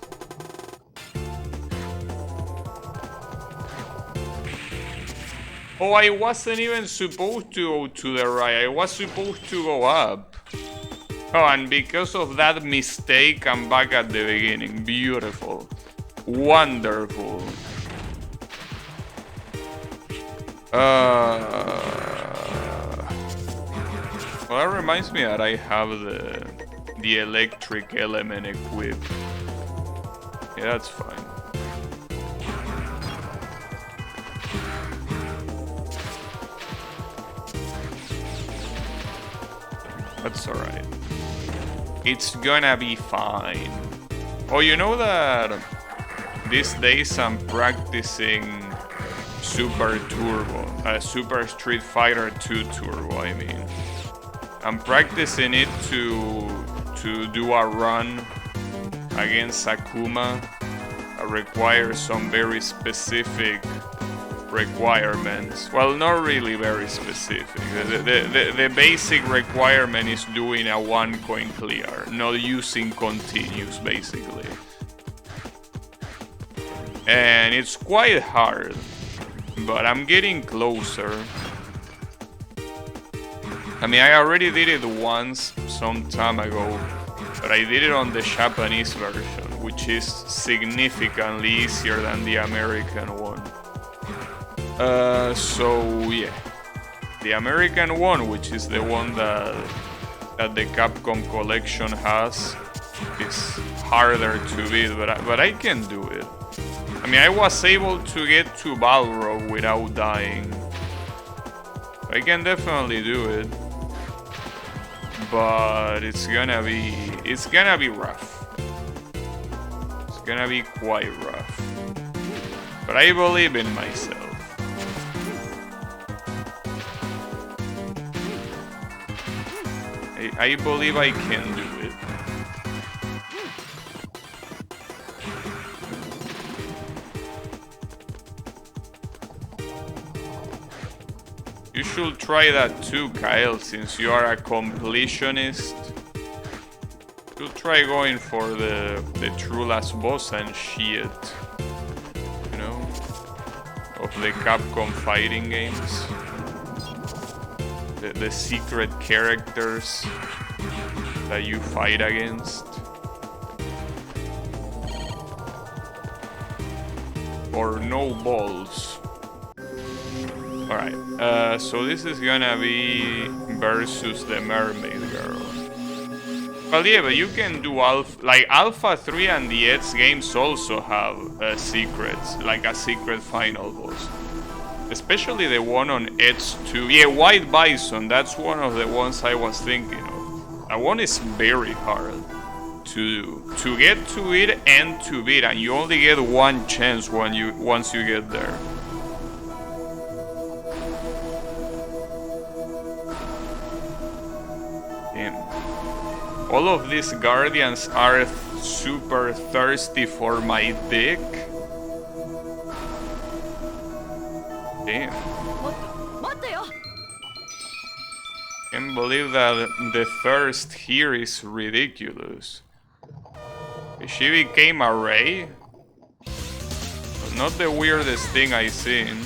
Oh, I wasn't even supposed to go to the right. I was supposed to go up. Oh, and because of that mistake, I'm back at the beginning. Beautiful. Wonderful. Well, that reminds me that I have the electric element equipped. Yeah, that's fine. That's alright. It's gonna be fine. Oh, you know that these days I'm practicing Super Turbo, Super Street Fighter 2 Turbo, I mean. I'm practicing it to do a run against Akuma. It requires some very specific requirements. Well, not really very specific. The basic requirement is doing a 1 coin clear, not using continues, basically. And it's quite hard, but I'm getting closer. I mean, I already did it once, some time ago, but I did it on the Japanese version, which is significantly easier than the American one. So yeah, the American one, which is the one that the Capcom collection has, is harder to beat, but I can do it. I mean, I was able to get to Balrog without dying. I can definitely do it, but it's gonna be rough. It's gonna be quite rough. But I believe in myself. I believe I can do it. You should try that too, Kyle, since you are a completionist. You try going for the true last boss and shit. You know? Of the Capcom fighting games. The secret characters that you fight against. Or no balls. Alright, so this is gonna be versus the Mermaid Girl. Well, yeah, but you can do Alpha 3 and the X games also have secrets, like a secret final boss. Especially the one on Edge 2. Yeah, White Bison, that's one of the ones I was thinking of. That one is very hard to do. To get to it and to beat, and you only get one chance once you get there. Damn. All of these guardians are super thirsty for my dick. Damn. Can't believe that the thirst here is ridiculous. She became a Ray? But not the weirdest thing I've seen.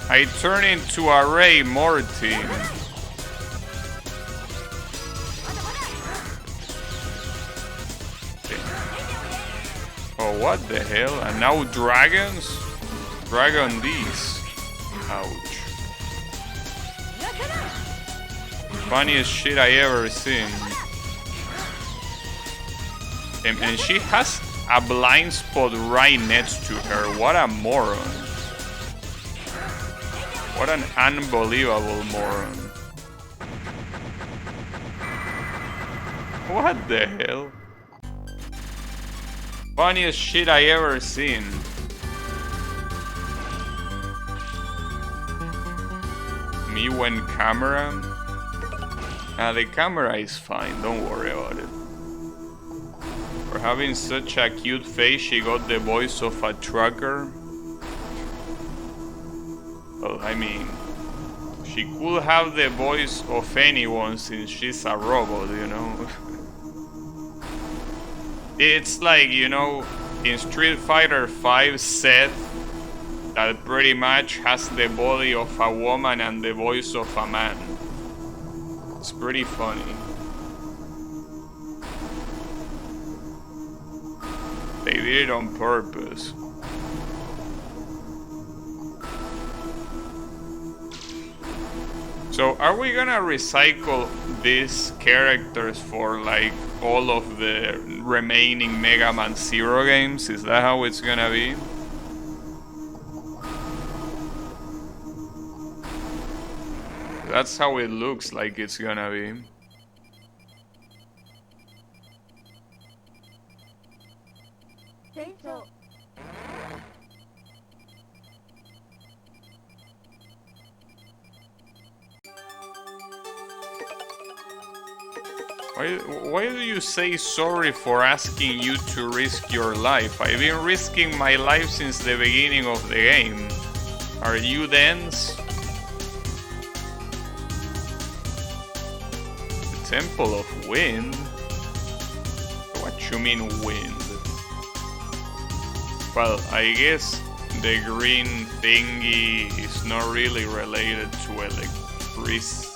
I turn into a Ray Morty. Oh, what the hell? And now dragons? Dragon these. Ouch. Funniest shit I ever seen. And she has a blind spot right next to her. What a moron. What an unbelievable moron. What the hell? Funniest shit I ever seen. Me when camera? The camera is fine, don't worry about it. For having such a cute face, she got the voice of a trucker. Well, I mean, she could have the voice of anyone since she's a robot, you know? It's like, you know, in Street Fighter V, Seth, that pretty much has the body of a woman and the voice of a man. It's pretty funny. They did it on purpose. So are we gonna recycle these characters for like all of the remaining Mega Man Zero games? Is that how it's gonna be? That's how it looks like it's gonna be. Why do you say sorry for asking you to risk your life? I've been risking my life since the beginning of the game. Are you dense? The Temple of Wind? What you mean wind? Well, I guess the green thingy is not really related to electricity.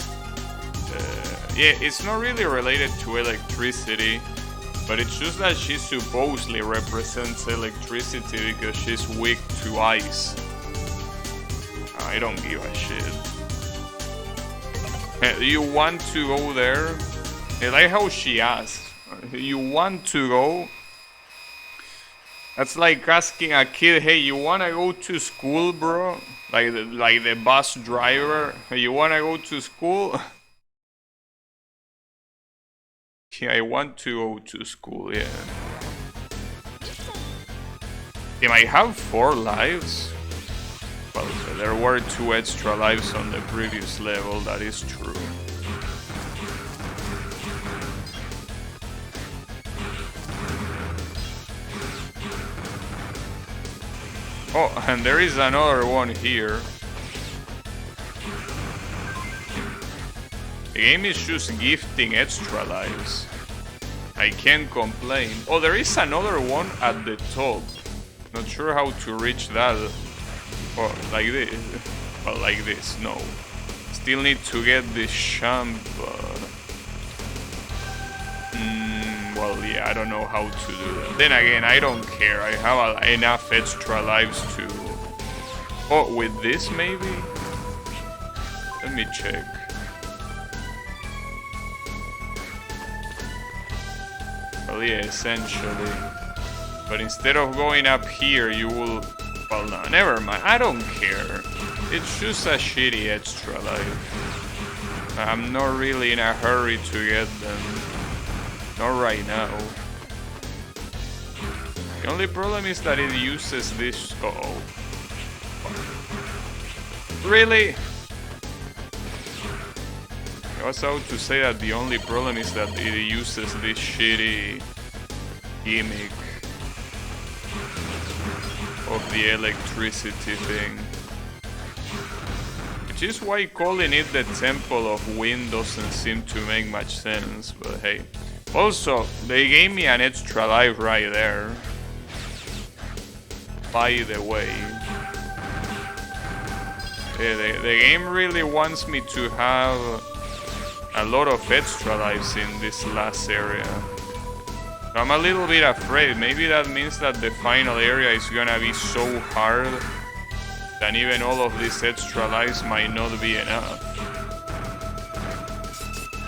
Yeah, it's not really related to electricity, but it's just that she supposedly represents electricity because she's weak to ice. I don't give a shit. Do you want to go there? I like how she asks. You want to go? That's like asking a kid, hey, you wanna go to school, bro? Like the bus driver. Hey, you wanna go to school? Yeah, I want to go to school, yeah. Damn, I have 4 lives? Well, there were 2 extra lives on the previous level, that is true. Oh, and there is another one here. The game is just gifting extra lives. I can't complain. Oh, there is another one at the top. Not sure how to reach that. Oh, like this. Well, like this, no. Still need to get this champ. Well, yeah, I don't know how to do that. Then again, I don't care. I have enough extra lives Oh, with this maybe? Let me check. Well, yeah, essentially. But instead of going up here, you will... Well, no, never mind. I don't care. It's just a shitty extra life. I'm not really in a hurry to get them. Not right now. The only problem is that it uses this... Uh-oh. Really? I was about to say that the only problem is that it uses this shitty gimmick of the electricity thing. Which is why calling it the Temple of Wind doesn't seem to make much sense, but hey. Also, they gave me an extra life right there. By the way. Yeah, the game really wants me to have a lot of extra lives in this last area. I'm a little bit afraid. Maybe that means that the final area is gonna be so hard that even all of these extra lives might not be enough.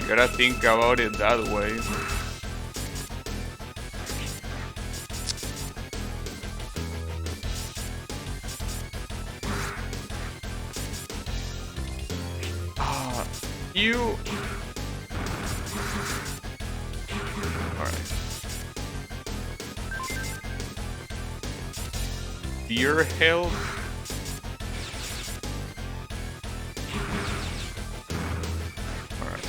You gotta think about it that way. You... Alright. Deer health? Alright.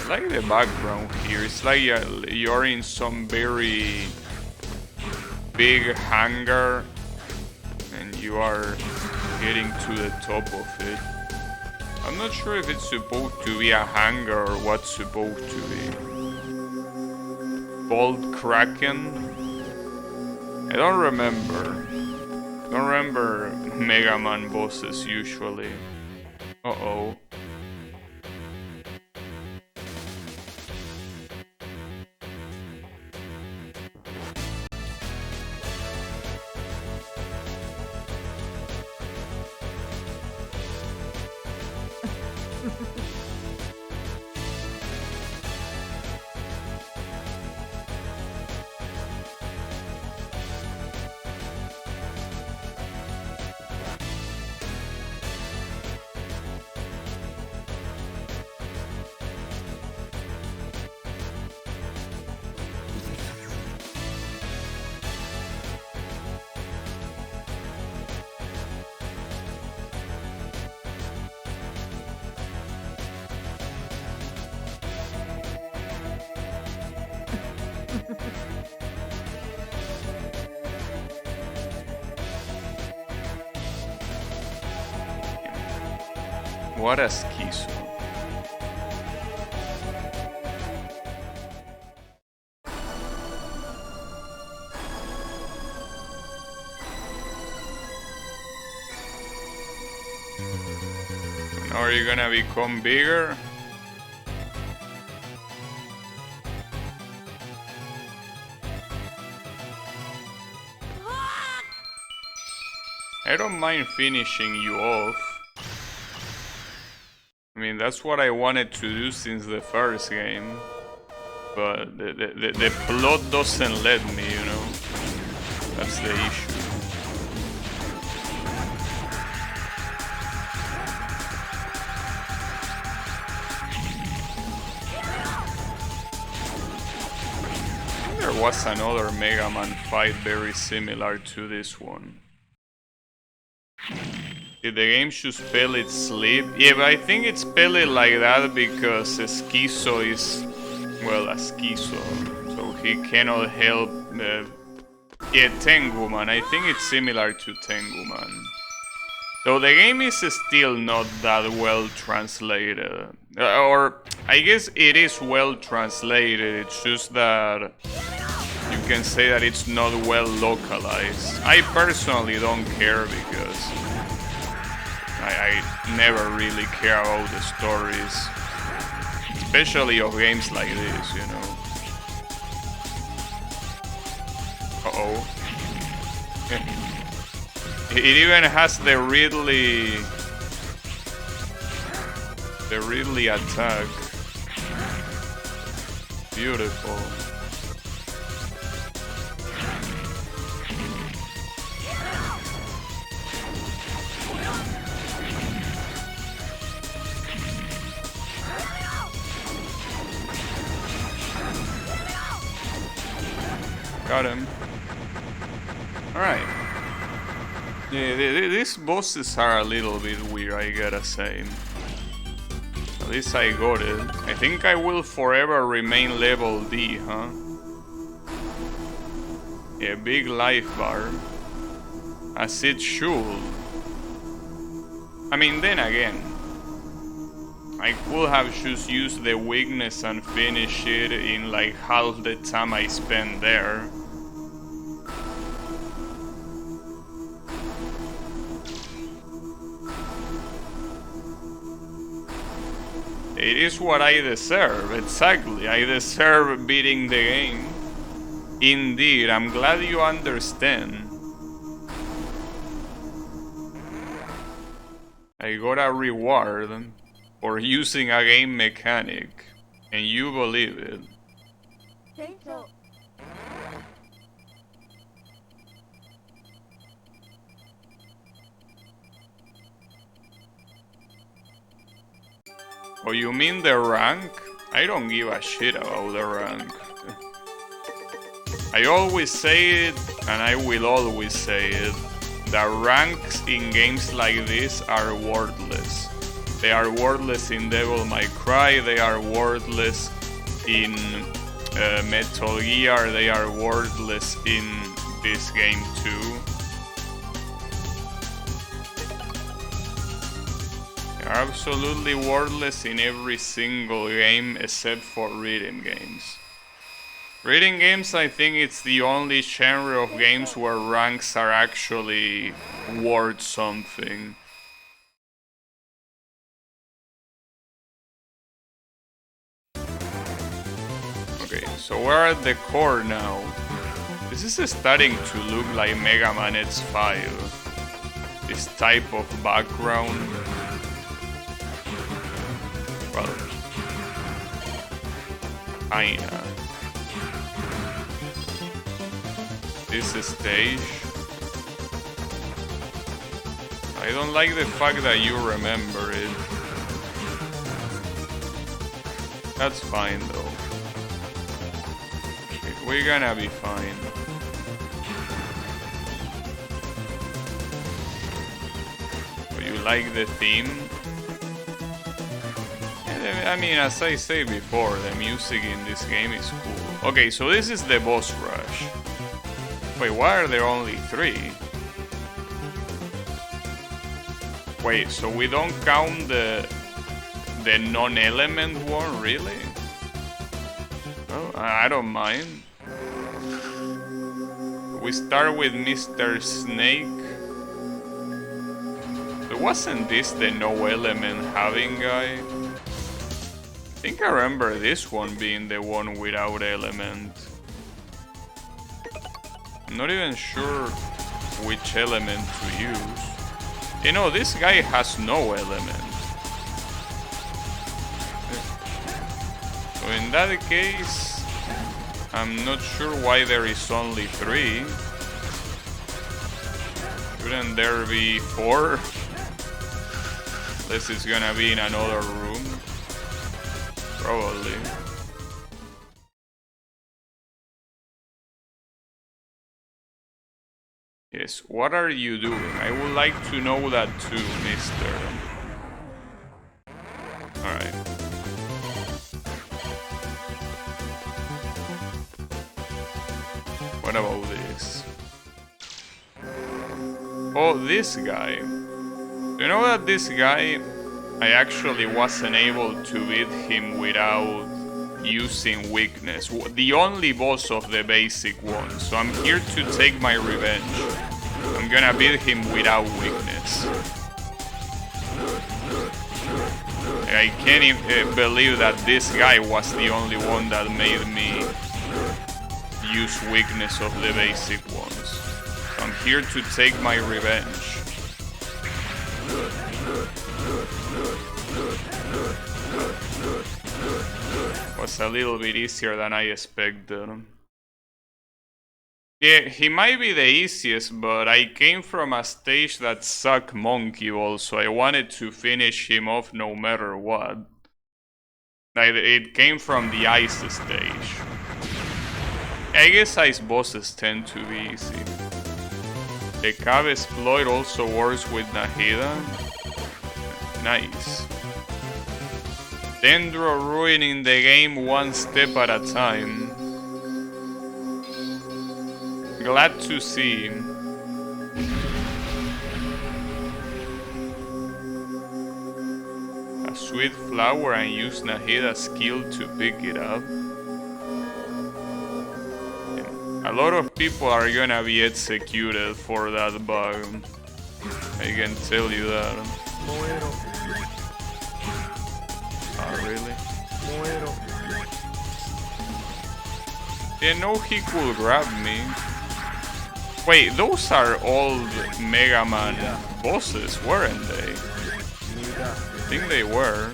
I like the background here. It's like you're in some very big hangar. You are getting to the top of it. I'm not sure if it's supposed to be a hangar or what's supposed to be. Bolt Kraken? I don't remember. Don't remember Mega Man bosses usually. Uh-oh. What a schizo. Now are you gonna become bigger? I don't mind finishing you off. I mean, that's what I wanted to do since the first game. But the plot doesn't let me, you know? That's the issue. There was another Mega Man fight very similar to this one. Did the game should spell it sleep? Yeah, but I think it's spelled like that because Schizo is, well, a Schizo. So he cannot help... yeah, Tenguman. I think it's similar to Tenguman. So the game is still not that well translated. Or, I guess it is well translated, it's just that... you can say that it's not well localized. I personally don't care because... I never really care about the stories, especially of games like this, you know. Uh-oh. It even has the Ridley attack. Beautiful. Got him. Alright. Yeah, these bosses are a little bit weird, I gotta say. At least I got it. I think I will forever remain level D, huh? Yeah, big life bar. As it should. I mean, then again, I could have just used the weakness and finish it in like half the time I spent there. It is what I deserve, exactly. I deserve beating the game. Indeed, I'm glad you understand. I got a reward for using a game mechanic, and you believe it. Oh, you mean the rank? I don't give a shit about the rank. I always say it, and I will always say it. The ranks in games like this are worthless. They are worthless in Devil May Cry, they are worthless in Metal Gear, they are worthless in this game too. They are absolutely worthless in every single game except for rhythm games. Rhythm games, I think it's the only genre of games where ranks are actually worth something. Okay, so we're at the core now. This is starting to look like Mega Man X5. This type of background. Well, kinda. This stage. I don't like the fact that you remember it. That's fine though. We're gonna be fine. Do you like the theme? I mean, as I said before, the music in this game is cool. Okay, so this is the boss rush. Wait, why are there only 3? Wait, so we don't count the non-element one, really? Oh, I don't mind. We start with Mr. Snake. But wasn't this the no-element having guy? I think I remember this one being the one without element. I'm not even sure which element to use. You know, this guy has no element. So in that case, I'm not sure why there is only 3. Shouldn't there be 4? Unless it's gonna be in another room. Probably. Yes, what are you doing? I would like to know that too, mister. Alright. What about this? Oh, this guy. You know that this guy, I actually wasn't able to beat him without using weakness. The only boss of the basic one. So I'm here to take my revenge. I'm gonna beat him without weakness. I can't even believe that this guy was the only one that made me use weakness of the basic ones. So I'm here to take my revenge. Was a little bit easier than I expected. Yeah, he might be the easiest, but I came from a stage that sucked Monkey Ball, so I wanted to finish him off no matter what. Like, it came from the ice stage. I guess ice bosses tend to be easy. The Cab Exploit also works with Nahida. Nice. Dendro ruining the game one step at a time. Glad to see him. A sweet flower and use Nahida's skill to pick it up. A lot of people are gonna be executed for that bug. I can tell you that. Oh, really? Didn't know he could grab me. Wait, those are old Mega Man bosses, weren't they? I think they were.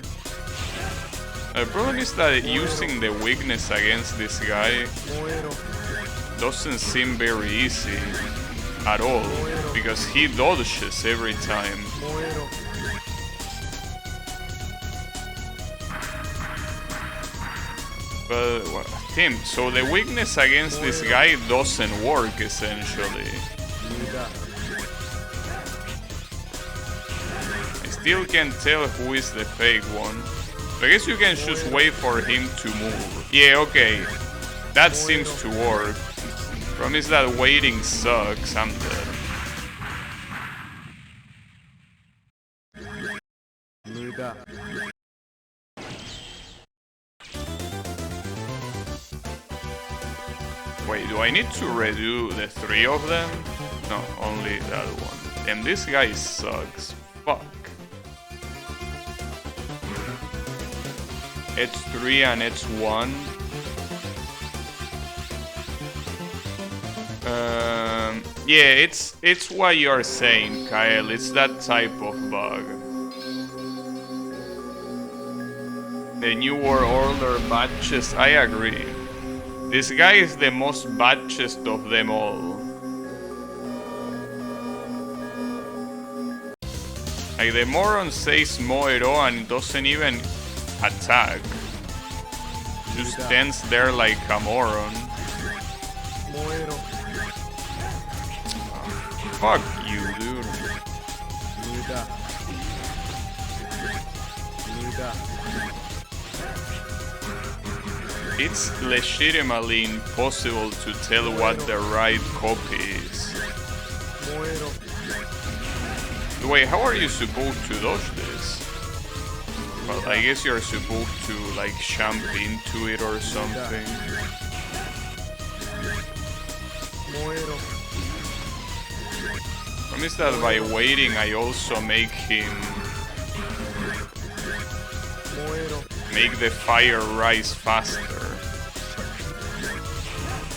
The problem is that using the weakness against this guy doesn't seem very easy at all, because he dodges every time. But, well, Tim, so the weakness against this guy doesn't work, essentially. I still can't tell who is the fake one. I guess you can just wait for him to move. Yeah, okay. That seems to work. Problem is that waiting sucks, I'm dead. Wait, do I need to redo the 3 of them? No, only that one. And this guy sucks. Fuck. It's 3 and it's 1. Yeah, it's what you're saying, Kyle. It's that type of bug. The newer, older batches, I agree. This guy is the most batchest of them all. Like, the moron says Moero and doesn't even attack. Just stands there like a moron. Fuck you, dude. It's legitimately impossible to tell what the right copy is. Wait, how are you supposed to dodge this? Well, I guess you're supposed to, like, jump into it or something. Promise that by waiting I also make him... make the fire rise faster.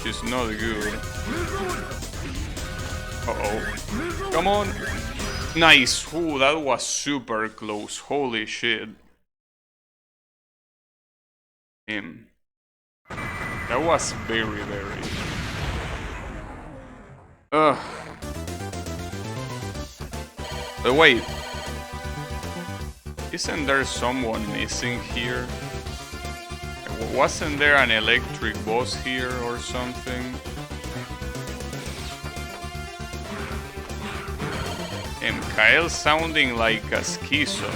It's not good. Uh-oh. Come on! Nice! Ooh, that was super close. Holy shit. Him. That was very, very... Ugh. But wait. Isn't there someone missing here? Wasn't there an electric boss here or something? And Kyle sounding like a Schizo.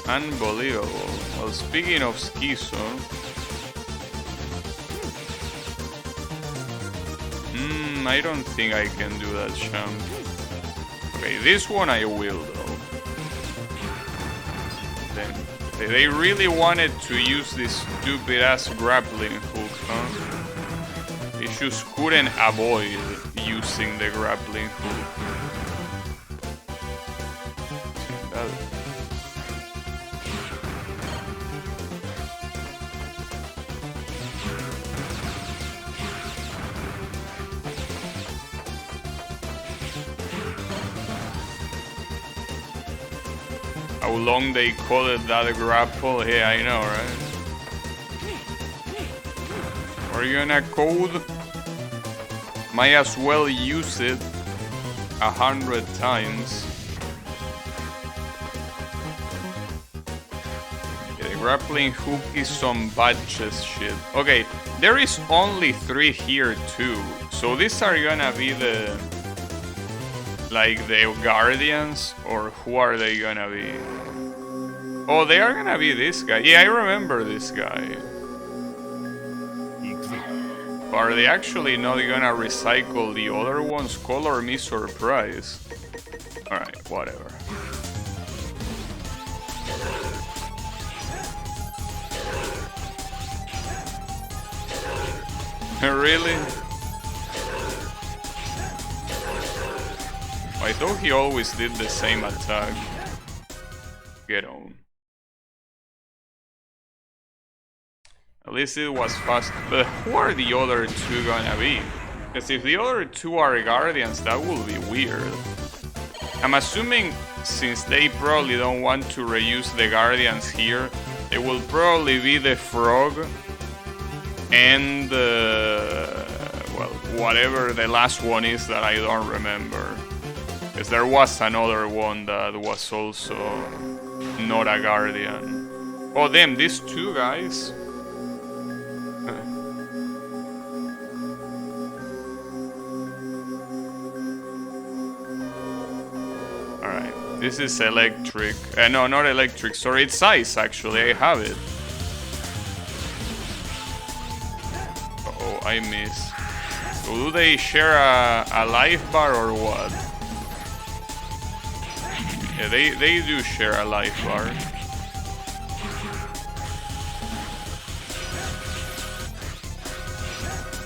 Unbelievable. Well, speaking of Schizo... I don't think I can do that jump. Okay, this one I will though. Then they really wanted to use this stupid ass grappling hook, huh? They just couldn't avoid using the grappling hook. How long they call it that grapple? Yeah, I know, right? Are you gonna code? Might as well use it 100 times. Yeah, the grappling hook is some badges shit. Okay, there is only 3 here too. So these are gonna be the... like the guardians? Or who are they gonna be? Oh, they are gonna be this guy. Yeah, I remember this guy. Are they actually not gonna recycle the other ones? Color me surprised. Alright, whatever. Really? I thought he always did the same attack. Get on. At least it was fast. But who are the other 2 gonna be? Because if the other 2 are guardians, that will be weird. I'm assuming since they probably don't want to reuse the guardians here, it will probably be the frog and well, whatever the last one is that I don't remember. Because there was another one that was also not a guardian. Oh damn, these 2 guys. Alright, this is electric. No, not electric, sorry, it's ice actually, I have it. Uh-oh, I missed. So do they share a life bar or what? Yeah, they do share a life bar.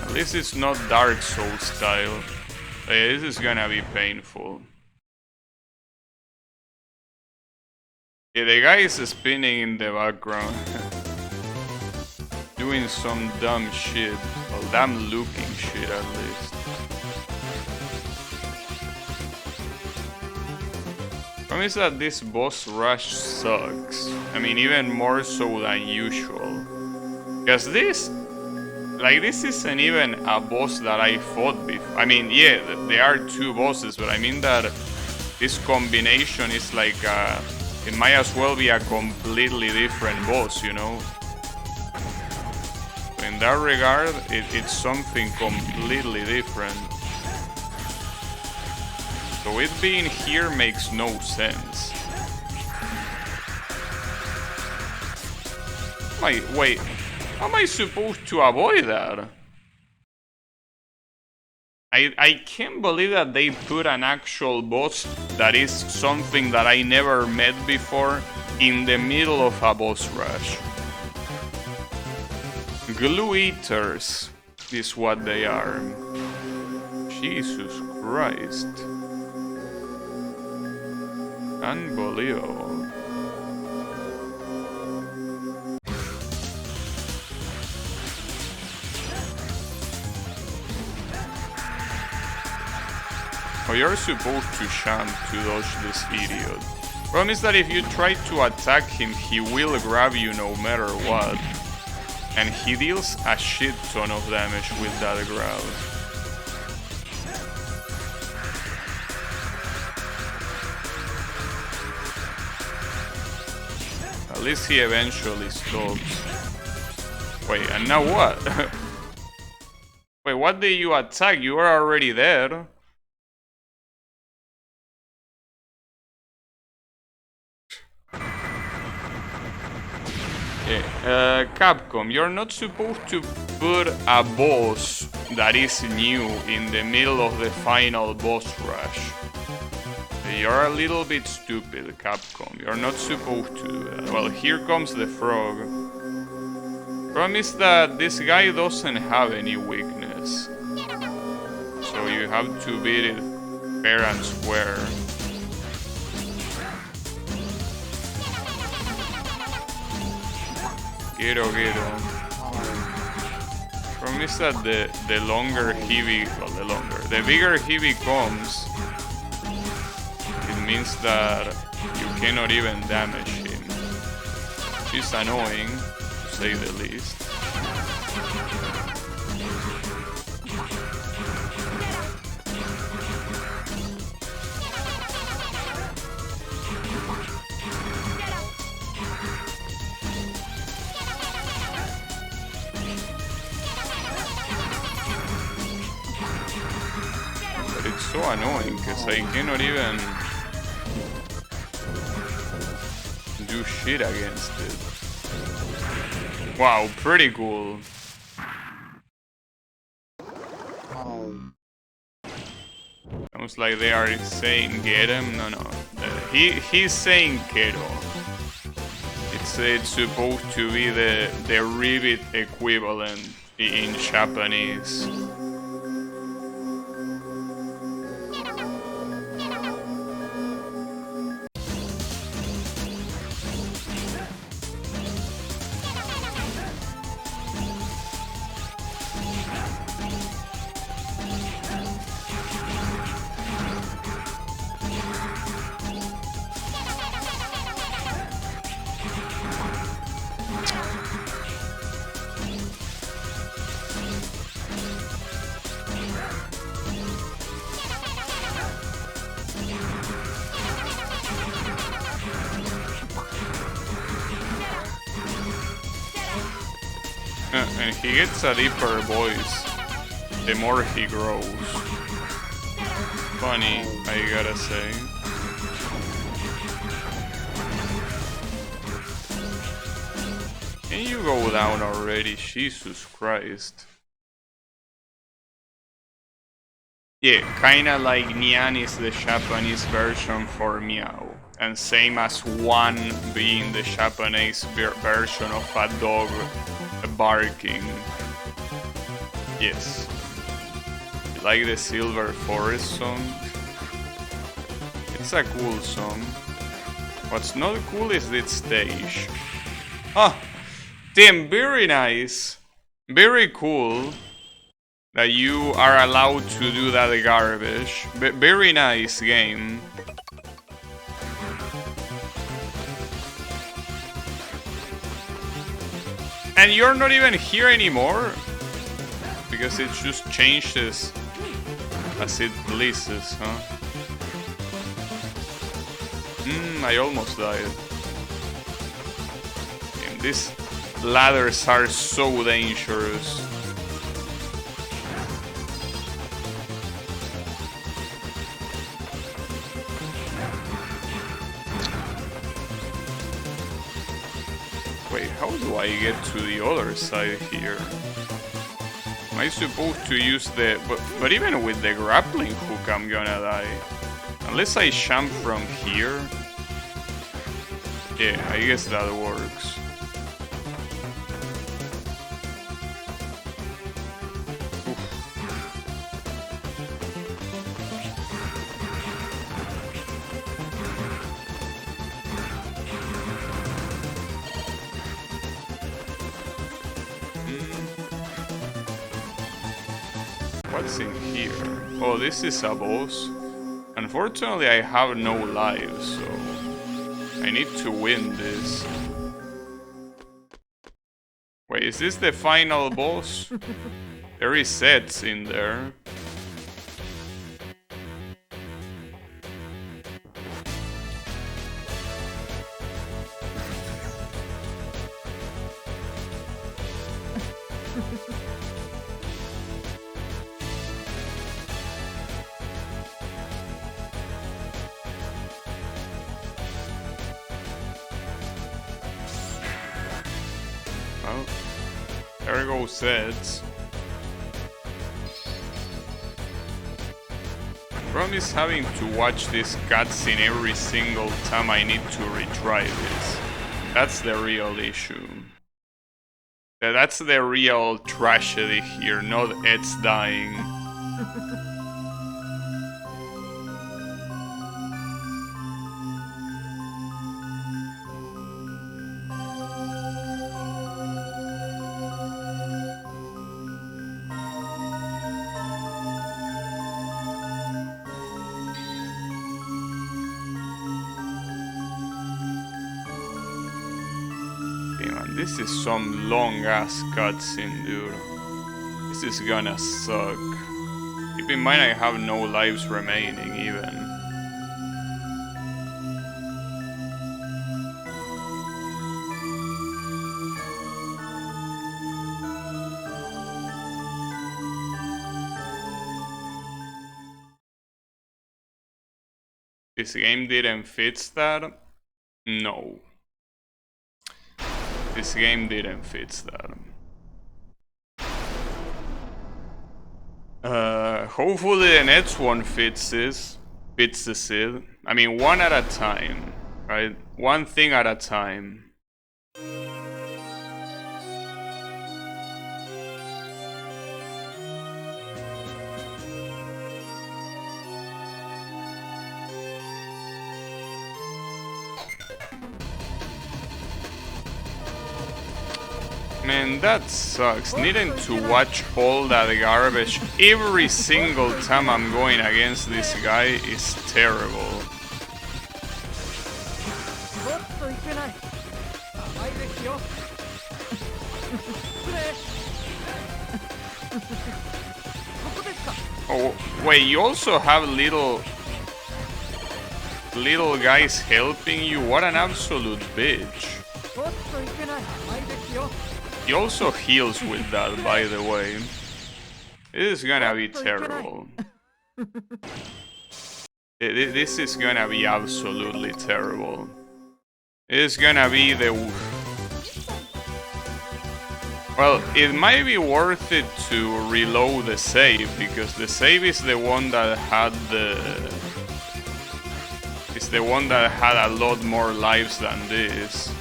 At least it's not Dark Souls style. Yeah, this is gonna be painful. Yeah, the guy is spinning in the background. Doing some dumb shit. Well, damn looking shit at least. Problem is that this boss rush sucks. I mean, even more so than usual. Because this... like, this isn't even a boss that I fought before. I mean, yeah, there are 2 bosses, but I mean that this combination is like it might as well be a completely different boss, you know? In that regard, it's something completely different. So it being here makes no sense. Wait, how am I supposed to avoid that? I can't believe that they put an actual boss that is something that I never met before in the middle of a boss rush. Glue eaters is what they are. Jesus Christ. Unbelievable. Oh, you're supposed to chant to dodge this idiot. Problem is that if you try to attack him, he will grab you no matter what. And he deals a shit ton of damage with that grab. At least he eventually stops. Wait, and now what? Wait, what did you attack? You are already there. Capcom, you're not supposed to put a boss that is new in the middle of the final boss rush. You're a little bit stupid, Capcom. You're not supposed to do that. Well, here comes the frog. Problem is that this guy doesn't have any weakness. So you have to beat it fair and square. Get on. Problem is that the longer he the bigger he becomes, it means that you cannot even damage him. Which is annoying, to say the least. It's so annoying because I cannot even do shit against it. Wow, pretty cool. Sounds like they are saying get him. No. He's saying Kero. It's supposed to be the rivet equivalent in Japanese. And he gets a deeper voice the more he grows. Funny, I gotta say. Can you go down already? Jesus Christ. Yeah, kinda like Nyan is the Japanese version for Meow. And same as Wan being the Japanese version of a dog barking. Yes. You like the Silver Forest song? It's a cool song. What's not cool is this stage. Ah! Damn, very nice. Very cool that you are allowed to do that garbage. Very nice game. And you're not even here anymore? Because it just changes as it pleases, huh? I almost died. And these ladders are so dangerous. Wait, how do I get to the other side here? Am I supposed to use the... But even with the grappling hook I'm gonna die. Unless I jump from here. Yeah, I guess that works. What's in here? Oh, this is a boss. Unfortunately, I have no lives, so I need to win this. Wait, is this the final boss? There is sets in there. Well, there goes sets. Problem is having to watch this cutscene every single time I need to retry this. That's the real issue. That's the real tragedy here, not Ed's dying. This is some long ass cutscene, dude. This is gonna suck. Keep in mind I have no lives remaining even. This game didn't fix that? No. This game didn't fix that. Hopefully the next one fixes it. I mean, one at a time, right? One thing at a time. Man, that sucks. Needing to watch all that garbage every single time I'm going against this guy is terrible. Oh, wait, you also have little guys helping you? What an absolute bitch. He also heals with that, by the way. This is gonna be terrible. This is gonna be absolutely terrible. It's gonna be the... Well, it might be worth it to reload the save, because the save is the one that had the... It's the one that had a lot more lives than this.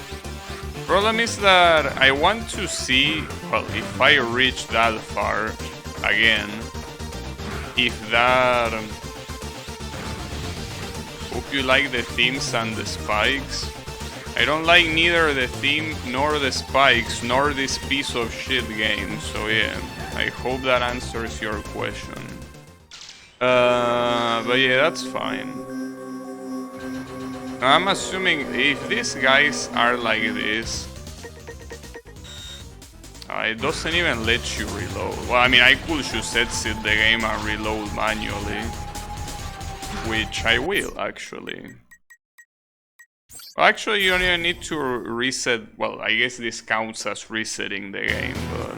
Problem is that I want to see, well, if I reach that far again, if that... Hope you like the themes and the spikes. I don't like neither the theme, nor the spikes, nor this piece of shit game, so yeah, I hope that answers your question. But yeah, that's fine. I'm assuming if these guys are like this, it doesn't even let you reload. Well, I mean, I could just exit the game and reload manually, which I will actually. Well, actually, you don't even need to reset. Well, I guess this counts as resetting the game, but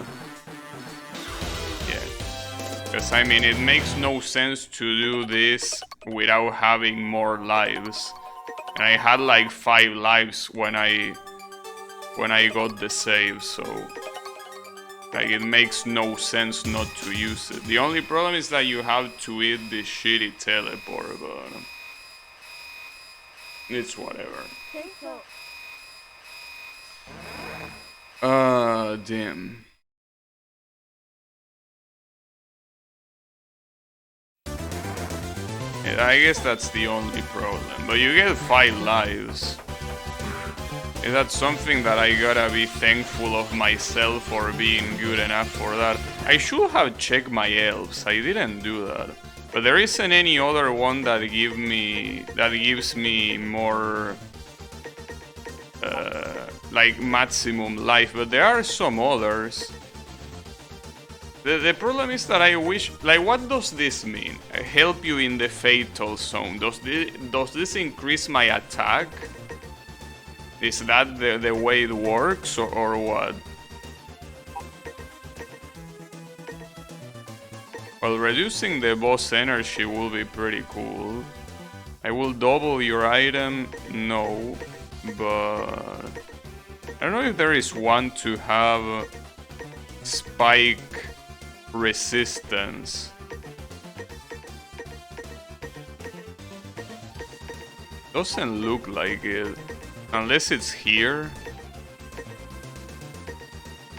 yeah, because I mean, it makes no sense to do this without having more lives. And I had like 5 lives when I got the save, so like it makes no sense not to use it. The only problem is that you have to eat this shitty teleport, but it's whatever. Damn. I guess that's the only problem, but you get 5 lives. Is that something that I gotta be thankful of myself for being good enough for that? I should have checked my elves, I didn't do that. But there isn't any other one that gives me more like maximum life, but there are some others. The problem is that I wish... Like, what does this mean? Help you in the fatal zone. Does this increase my attack? Is that the way it works, or what? Well, reducing the boss energy will be pretty cool. I will double your item? No. But... I don't know if there is one to have... Spike... resistance. Doesn't look like it. Unless it's here.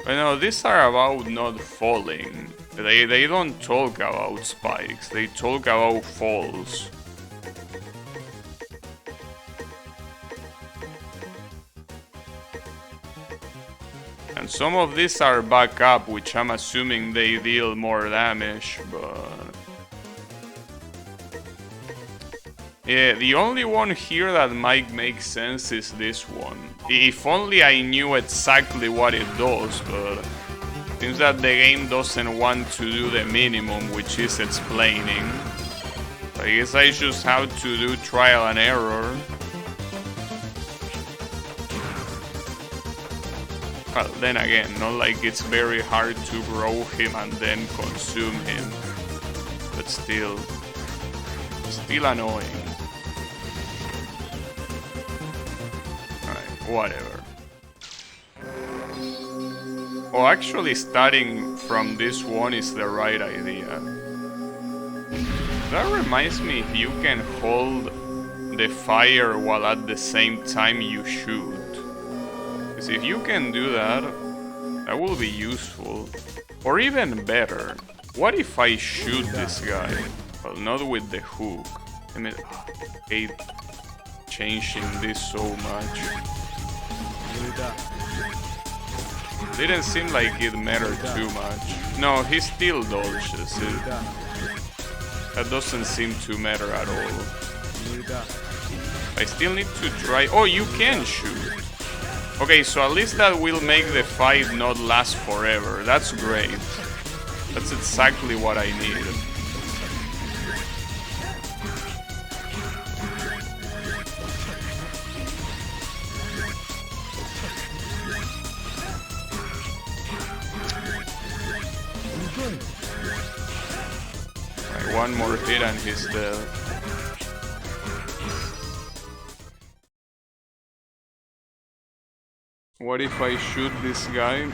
I know these are about not falling. They don't talk about spikes, they talk about falls. And some of these are back up, which I'm assuming they deal more damage, but... Yeah, the only one here that might make sense is this one. If only I knew exactly what it does, but seems that the game doesn't want to do the minimum, which is explaining. I guess I just have to do trial and error. Well, then again, not like it's very hard to grow him and then consume him. But still annoying. Alright, whatever. Oh, actually starting from this one is the right idea. That reminds me, if you can hold the fire while at the same time you shoot. Because if you can do that, that will be useful. Or even better, what if I shoot this guy? Well, not with the hook. I hate changing this so much. Didn't seem like it mattered too much. No, he still dodges it. That doesn't seem to matter at all. I still need to try. Oh, you can shoot. Okay, so at least that will make the fight not last forever. That's great. That's exactly what I need. Right, one more hit and he's dead. What if I shoot this guy?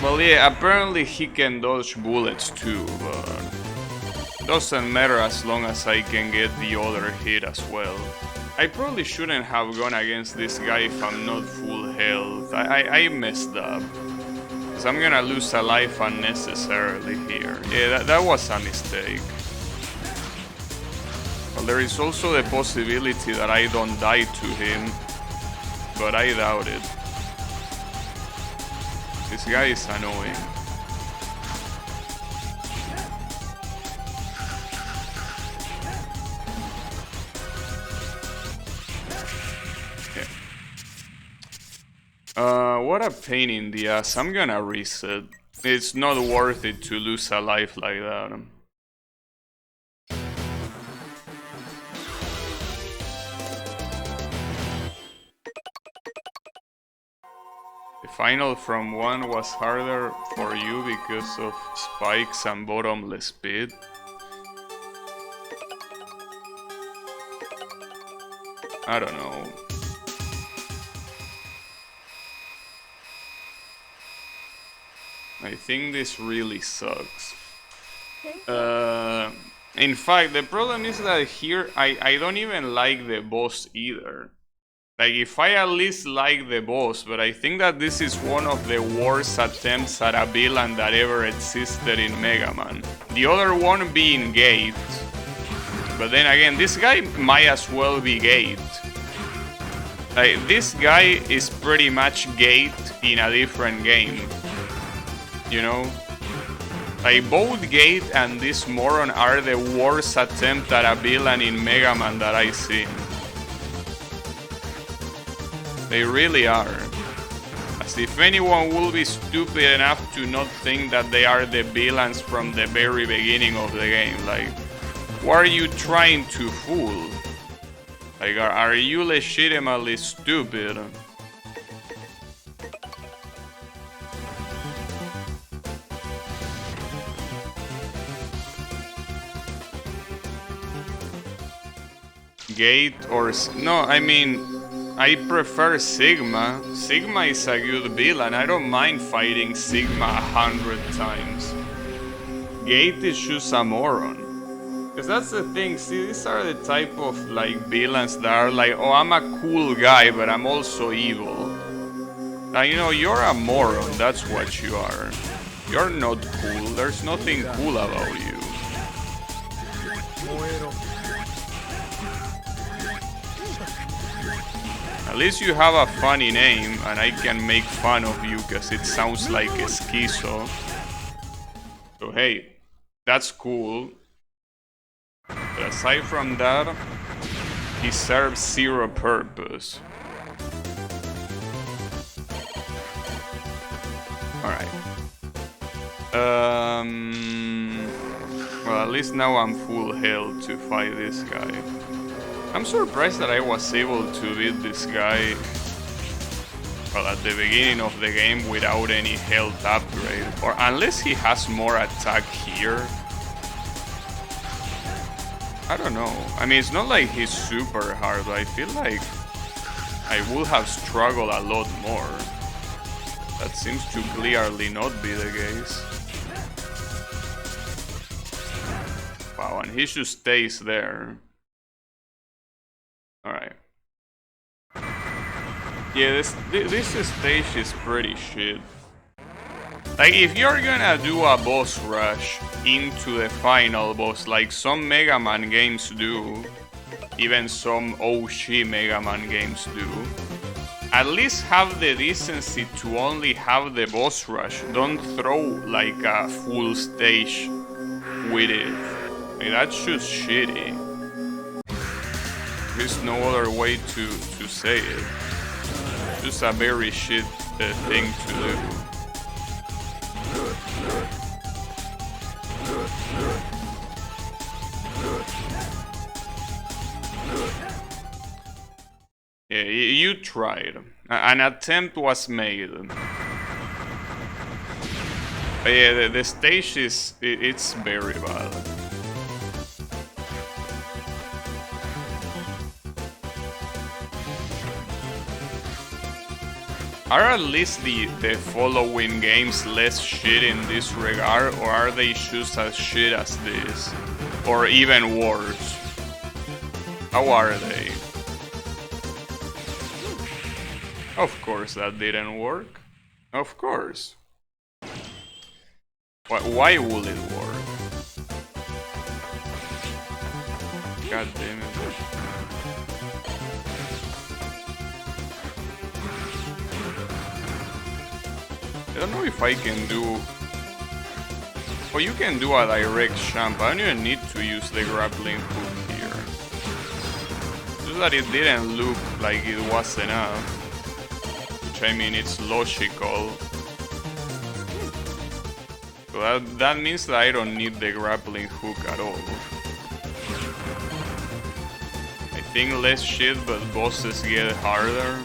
Well, yeah, apparently he can dodge bullets too, but doesn't matter as long as I can get the other hit as well. I probably shouldn't have gone against this guy if I'm not full health. I messed up. Because I'm gonna lose a life unnecessarily here. Yeah, that was a mistake. Well, there is also the possibility that I don't die to him, but I doubt it. This guy is annoying. Yeah. What a pain in the ass. I'm gonna reset. It's not worth it to lose a life like that. The final from 1 was harder for you because of spikes and bottomless pit. I don't know. I think this really sucks. In fact, the problem is that here I don't even like the boss either. Like, if I at least like the boss, but I think that this is one of the worst attempts at a villain that ever existed in Mega Man. The other one being Gate. But then again, this guy might as well be Gate. Like, this guy is pretty much Gate in a different game. You know? Like, both Gate and this moron are the worst attempt at a villain in Mega Man that I see. They really are. As if anyone will be stupid enough to not think that they are the villains from the very beginning of the game. Like, what are you trying to fool? Like, are you legitimately stupid? Gate or... No, I mean... I prefer Sigma. Sigma is a good villain. I don't mind fighting Sigma 100 times. Gate is just a moron. Because that's the thing, see, these are the type of, like, villains that are like, oh, I'm a cool guy, but I'm also evil. Now, you know, you're a moron, that's what you are. You're not cool, there's nothing cool about you. At least you have a funny name, and I can make fun of you because it sounds like a schizo. So hey, that's cool. But aside from that, he serves zero purpose. Alright. Well, at least now I'm full health to fight this guy. I'm surprised that I was able to beat this guy, well, at the beginning of the game without any health upgrade. Or unless he has more attack here. I don't know. I mean, it's not like he's super hard, but I feel like I would have struggled a lot more. That seems to clearly not be the case. Wow, and he just stays there. Alright. Yeah, this stage is pretty shit. Like, if you're gonna do a boss rush into the final boss, like some Mega Man games do, even some OG Mega Man games do, at least have the decency to only have the boss rush. Don't throw like a full stage with it. Like, that's just shitty. There's no other way to say it. Just a very shit thing to do. Yeah, you tried. An attempt was made. But yeah, the stage it's very bad. Are at least the following games less shit in this regard, or are they just as shit as this? Or even worse? How are they? Of course that didn't work. Of course. Why would it work? God damn it. I don't know if I can do... Oh, you can do a direct jump. I don't even need to use the grappling hook here. Just that it didn't look like it was enough. Which, I mean, it's logical. So that means that I don't need the grappling hook at all. I think less shit, but bosses get harder.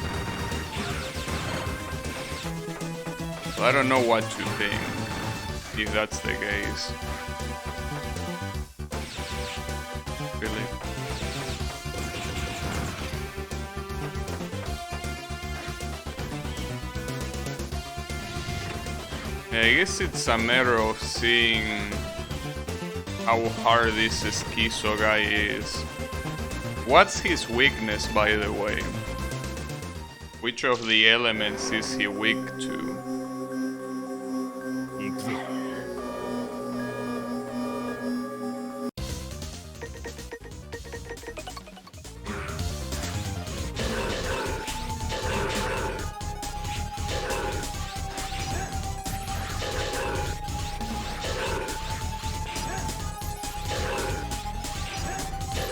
So I don't know what to think, if that's the case. Really? Yeah, I guess it's a matter of seeing how hard this Schizo guy is. What's his weakness, by the way? Which of the elements is he weak to?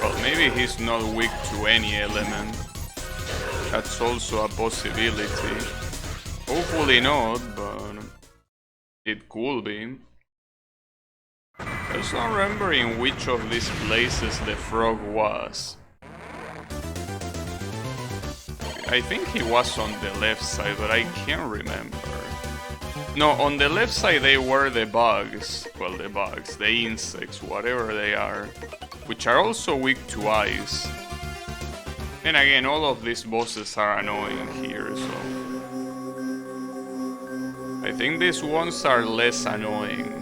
Well, maybe he's not weak to any element. That's also a possibility. Hopefully not, but it could be. I just don't remember in which of these places the frog was. I think he was on the left side, but I can't remember. No, on the left side they were the bugs. Well, the bugs, the insects, whatever they are. Which are also weak to ice. And again, all of these bosses are annoying here, so... I think these ones are less annoying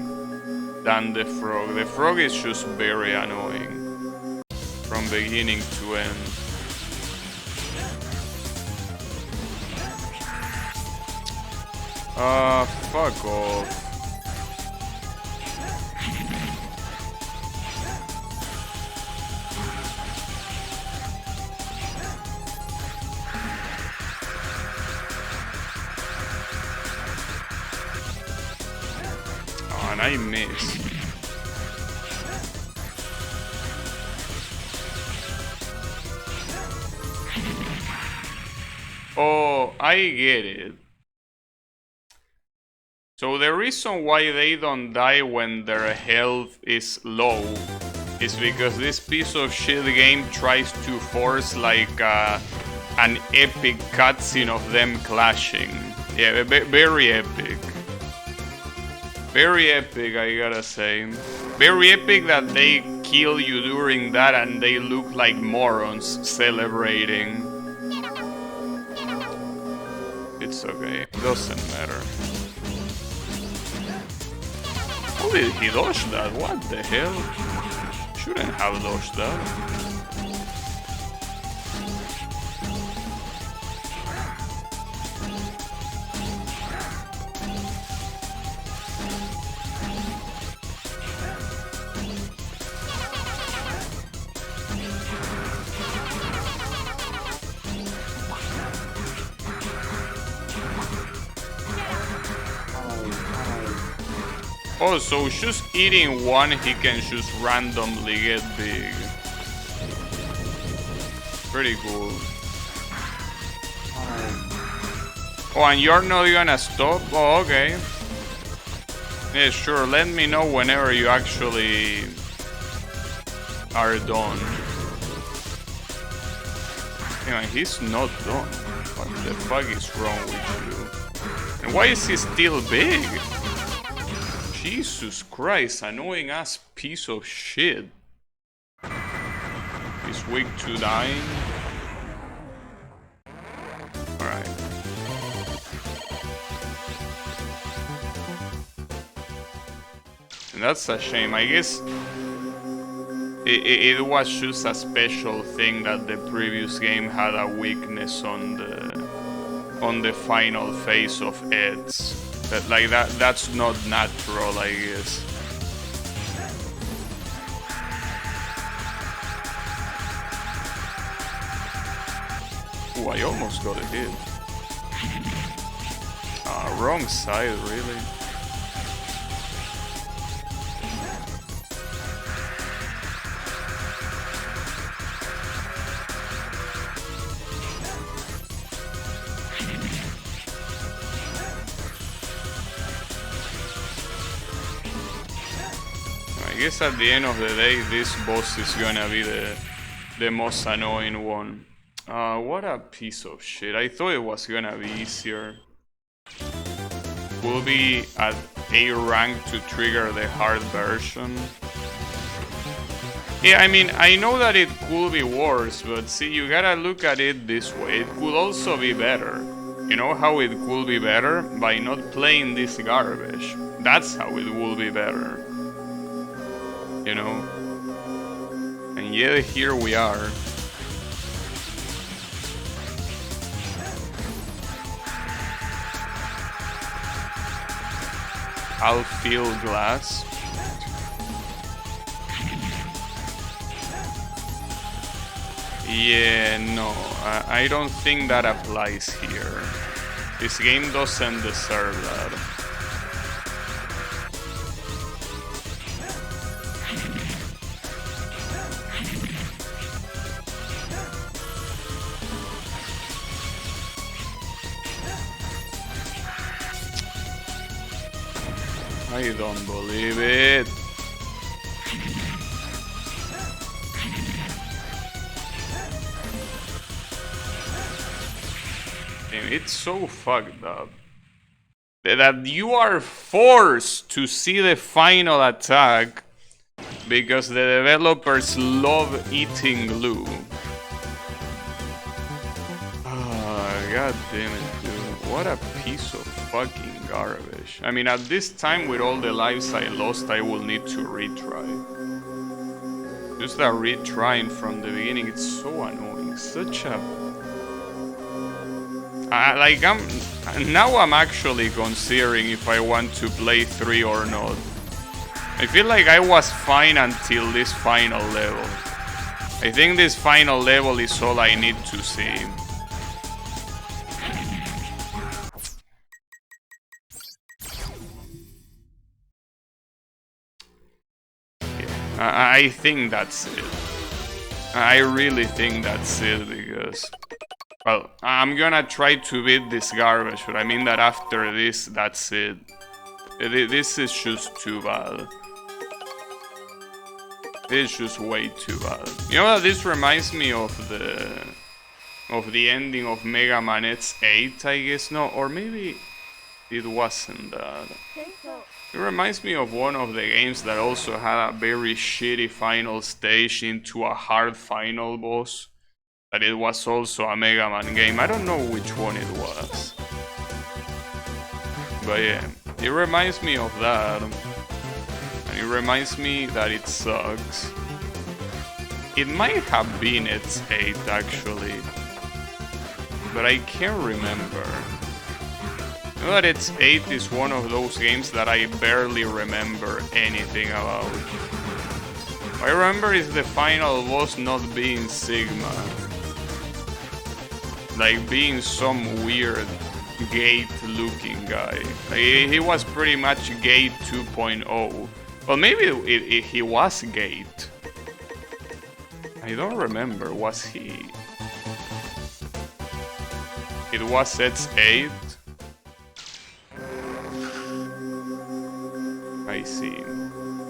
than the frog. The frog is just very annoying. From beginning to end. Fuck off. Oh, and I missed. Oh, I get it. So the reason why they don't die when their health is low is because this piece of shit game tries to force like an epic cutscene of them clashing. Yeah, very epic. Very epic, I gotta say. Very epic that they kill you during that and they look like morons celebrating. It's okay, doesn't matter. How did he dodge that? What the hell? Shouldn't have dodged that. Oh, so just eating one, he can just randomly get big. Pretty cool. Oh, and you're not gonna stop? Oh, okay. Yeah, sure, let me know whenever you actually are done. Yeah, he's not done. What the fuck is wrong with you? And why is he still big? Jesus Christ, annoying ass piece of shit. He's weak to dying. Alright. And that's a shame. I guess it was just a special thing that the previous game had a weakness on the final phase of Ed's. But like that's not natural, I guess. Ooh, I almost got a hit. Wrong side, really. I guess at the end of the day, this boss is gonna be the most annoying one. What a piece of shit. I thought it was gonna be easier. Will be at A rank to trigger the hard version. Yeah, I mean, I know that it could be worse, but see, you gotta look at it this way. It could also be better. You know how it could be better? By not playing this garbage. That's how it will be better. You know? And yet here we are. I'll feel glass. Yeah, no, I don't think that applies here. This game doesn't deserve that. I don't believe it. It's so fucked up that you are forced to see the final attack because the developers love eating glue. God damn it, dude. What a piece of fucking garbage. I mean, at this time, with all the lives I lost, I will need to retry. Just that retrying from the beginning, it's so annoying. Such a... now I'm actually considering if I want to play 3 or not. I feel like I was fine until this final level. I think this final level is all I need to see. I think that's it. I really think that's it because... Well, I'm gonna try to beat this garbage, but I mean that after this, that's it. This is just too bad. This is just way too bad. You know what this reminds me of the ending of Mega Man X8, I guess. No, or maybe it wasn't that. It reminds me of one of the games that also had a very shitty final stage into a hard final boss. But it was also a Mega Man game. I don't know which one it was. But yeah, it reminds me of that. And it reminds me that it sucks. It might have been X8 actually. But I can't remember. You know that X8 is one of those games that I barely remember anything about. What I remember is the final boss not being Sigma. Like being some weird Gate looking guy. Like, he was pretty much Gate 2.0. Well, maybe he was Gate. I don't remember, was he? It was X8. I see.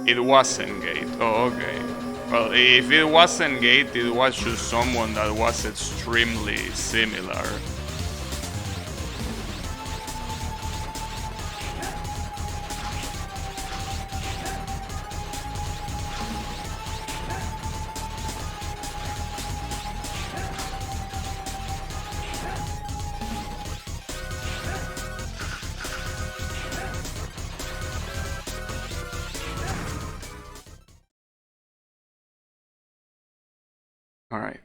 It wasn't Gate. Oh, okay. Well, if it wasn't Gate, it was just someone that was extremely similar. Alright.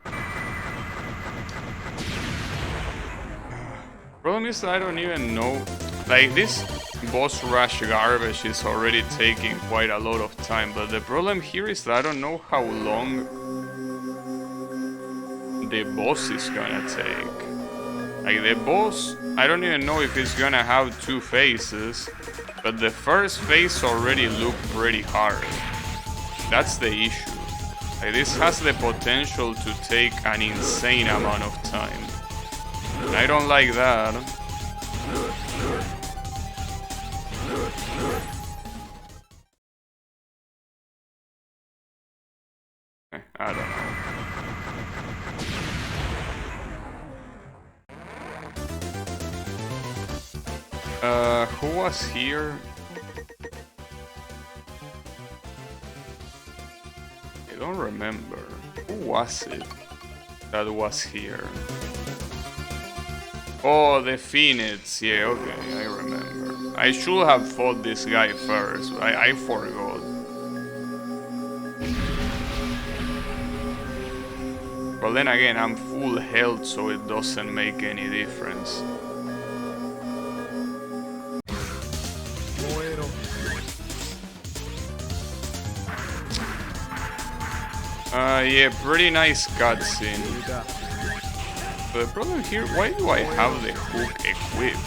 Problem is that I don't even know. Like, this boss rush garbage is already taking quite a lot of time, but the problem here is that I don't know how long the boss is gonna take. Like, the boss, I don't even know if it's gonna have two phases, but the first phase already looked pretty hard. That's the issue. Like, this has the potential to take an insane amount of time. And I don't like that. I don't know. Who was here? I don't remember. Who was it that was here? Oh, the Phoenix. Yeah, okay, I remember. I should have fought this guy first, but I forgot. Well, then again, I'm full health, so it doesn't make any difference. Yeah, pretty nice cutscene. But the problem here, why do I have the hook equipped?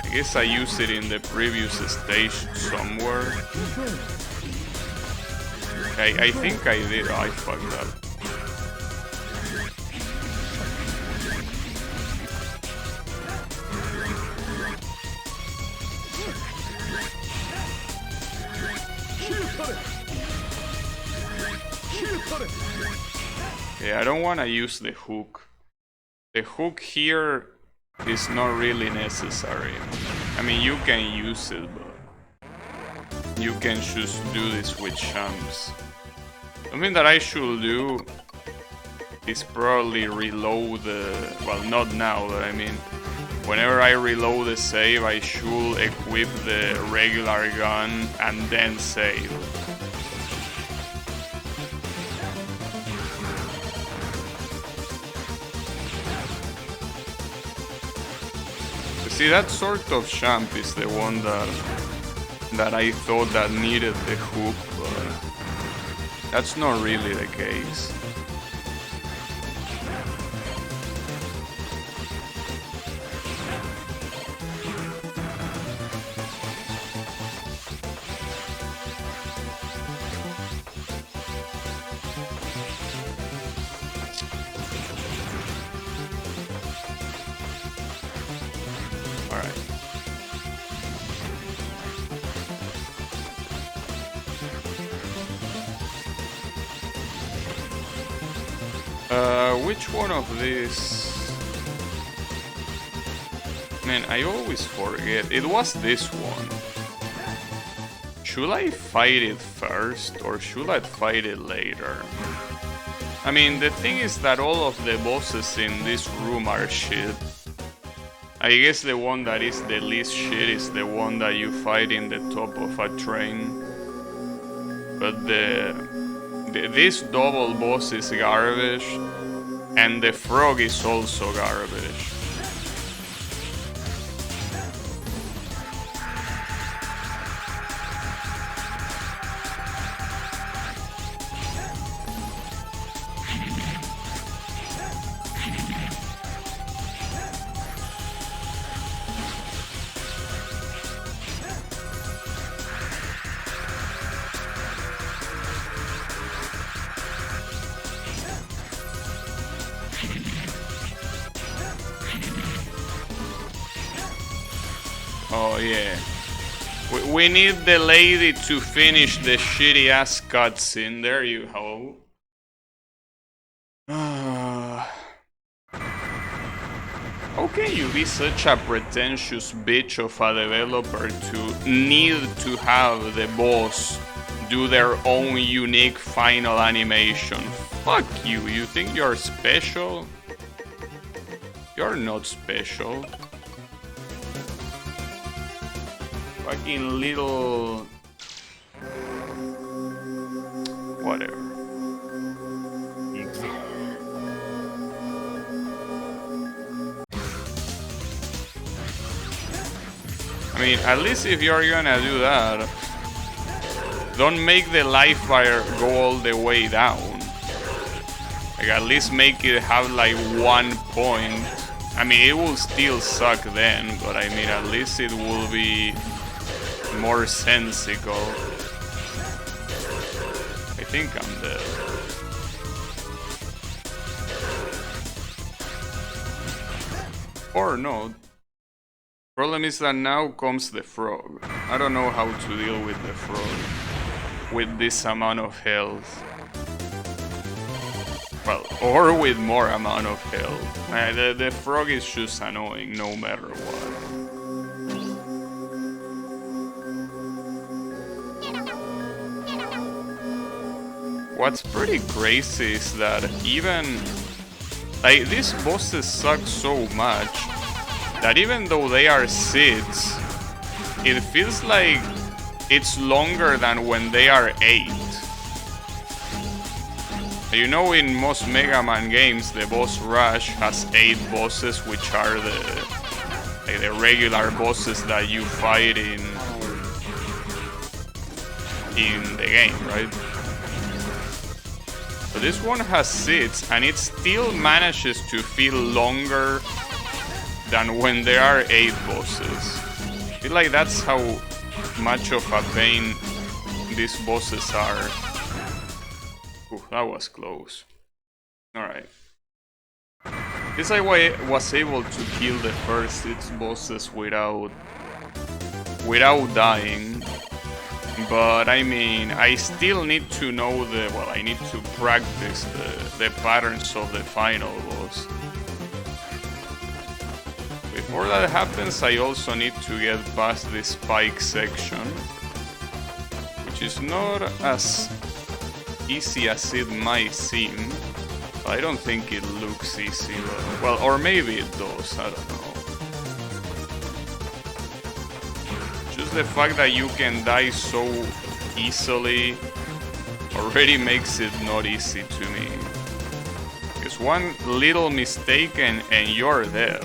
I guess I used it in the previous stage somewhere. I think I did. I fucked up. Yeah, I don't want to use the hook. The hook here is not really necessary. I mean, you can use it, but you can just do this with champs. Something that I should do is probably reload the... Well, not now, but I mean, whenever I reload the save, I should equip the regular gun and then save. See, that sort of champ is the one that I thought that needed the hook, but that's not really the case. Alright. Which one of these? Man, I always forget. It was this one. Should I fight it first or should I fight it later? I mean, the thing is that all of the bosses in this room are shit. I guess the one that is the least shit is the one that you fight in the top of a train. But this double boss is garbage, and the frog is also garbage. Oh yeah. We need the lady to finish the shitty ass cutscene. There you go. How can you be such a pretentious bitch of a developer to need to have the boss do their own unique final animation? Fuck you, you think you're special? You're not special. Fucking little... whatever. I mean, at least if you're gonna do that, don't make the life bar go all the way down. Like, at least make it have like 1 point. I mean, it will still suck then, but I mean, at least it will be more sensical. I think I'm dead. Or no. Problem is that now comes the frog. I don't know how to deal with the frog with this amount of health. Well, or with more amount of health. The frog is just annoying no matter what. What's pretty crazy is that even like these bosses suck so much that even though they are SIDS, it feels like it's longer than when they are 8. You know, in most Mega Man games, the boss rush has 8 bosses, which are the regular bosses that you fight in the game, right? But this one has 6, and it still manages to feel longer than when there are 8 bosses. I feel like that's how much of a pain these bosses are. Ooh, that was close. Alright. This I was able to kill the first 6 bosses without dying. But I mean, I still need to know I need to practice the patterns of the final boss. Before that happens, I also need to get past this spike section, which is not as easy as it might seem. I don't think it looks easy, but, well, or maybe it does, I don't know. Just the fact that you can die so easily already makes it not easy to me. Because one little mistake and you're there.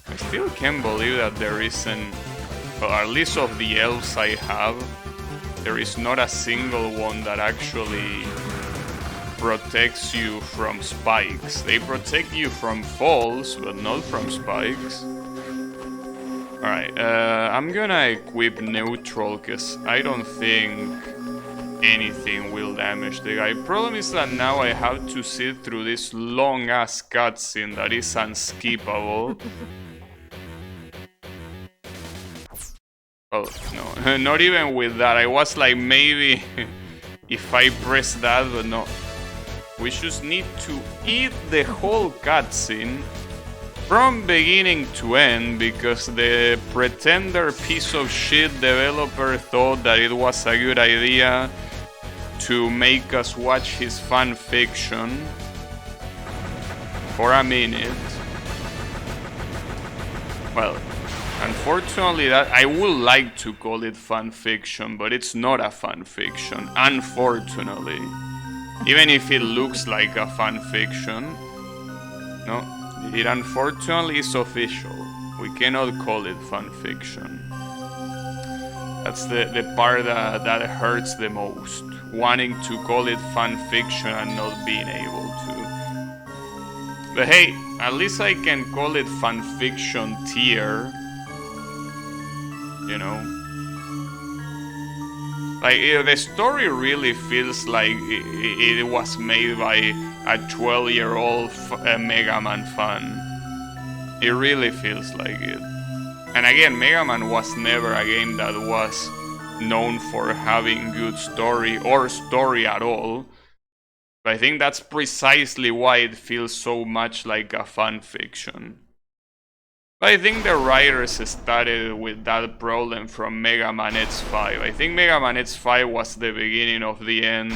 I still can't believe that there isn't, well, at least of the elves I have, there is not a single one that actually protects you from spikes. They protect you from falls, but not from spikes. Alright, I'm gonna equip neutral, because I don't think anything will damage the guy. Problem is that now I have to sit through this long ass cutscene that is unskippable. Oh, no, not even with that. I was like, maybe if I press that, but no. We just need to eat the whole cutscene from beginning to end, because the pretender piece of shit developer thought that it was a good idea to make us watch his fan fiction for a minute. Well, unfortunately, that I would like to call it fan fiction, but it's not a fan fiction, unfortunately. Even if it looks like a fan fiction, no, it unfortunately is official. We cannot call it fan fiction. That's the part that hurts the most. Wanting to call it fan fiction and not being able to. But hey, at least I can call it fan fiction tier. You know? Like, the story really feels like it was made by a 12-year-old Mega Man fan. It really feels like it. And again, Mega Man was never a game that was known for having good story or story at all. But I think that's precisely why it feels so much like a fan fiction. I think the writers started with that problem from Mega Man X5. I think Mega Man X5 was the beginning of the end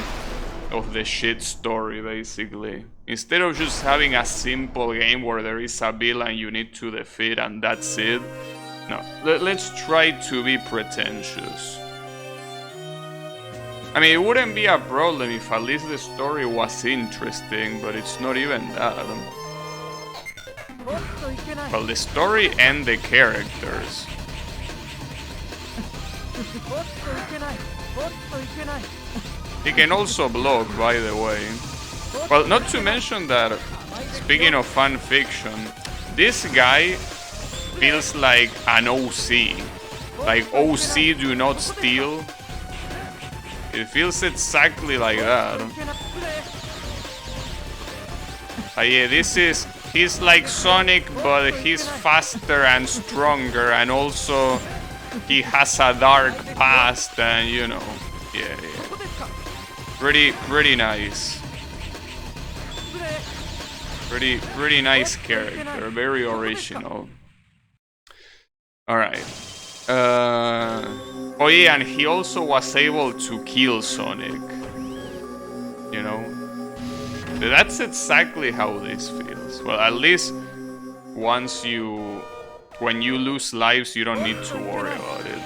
of the shit story, basically. Instead of just having a simple game where there is a villain you need to defeat and that's it. No, let's try to be pretentious. I mean, it wouldn't be a problem if at least the story was interesting, but it's not even that. Well, the story and the characters. He can also block, by the way. Well, not to mention that, speaking of fan fiction, this guy feels like an OC. Like OC do not steal. It feels exactly like that. Yeah, he's like Sonic, but he's faster and stronger, and also he has a dark past, and you know, yeah. Pretty nice. Pretty nice character, very original. Alright. Oh yeah, and he also was able to kill Sonic. You know? That's exactly how this feels. Well, at least when you lose lives, you don't need to worry about it.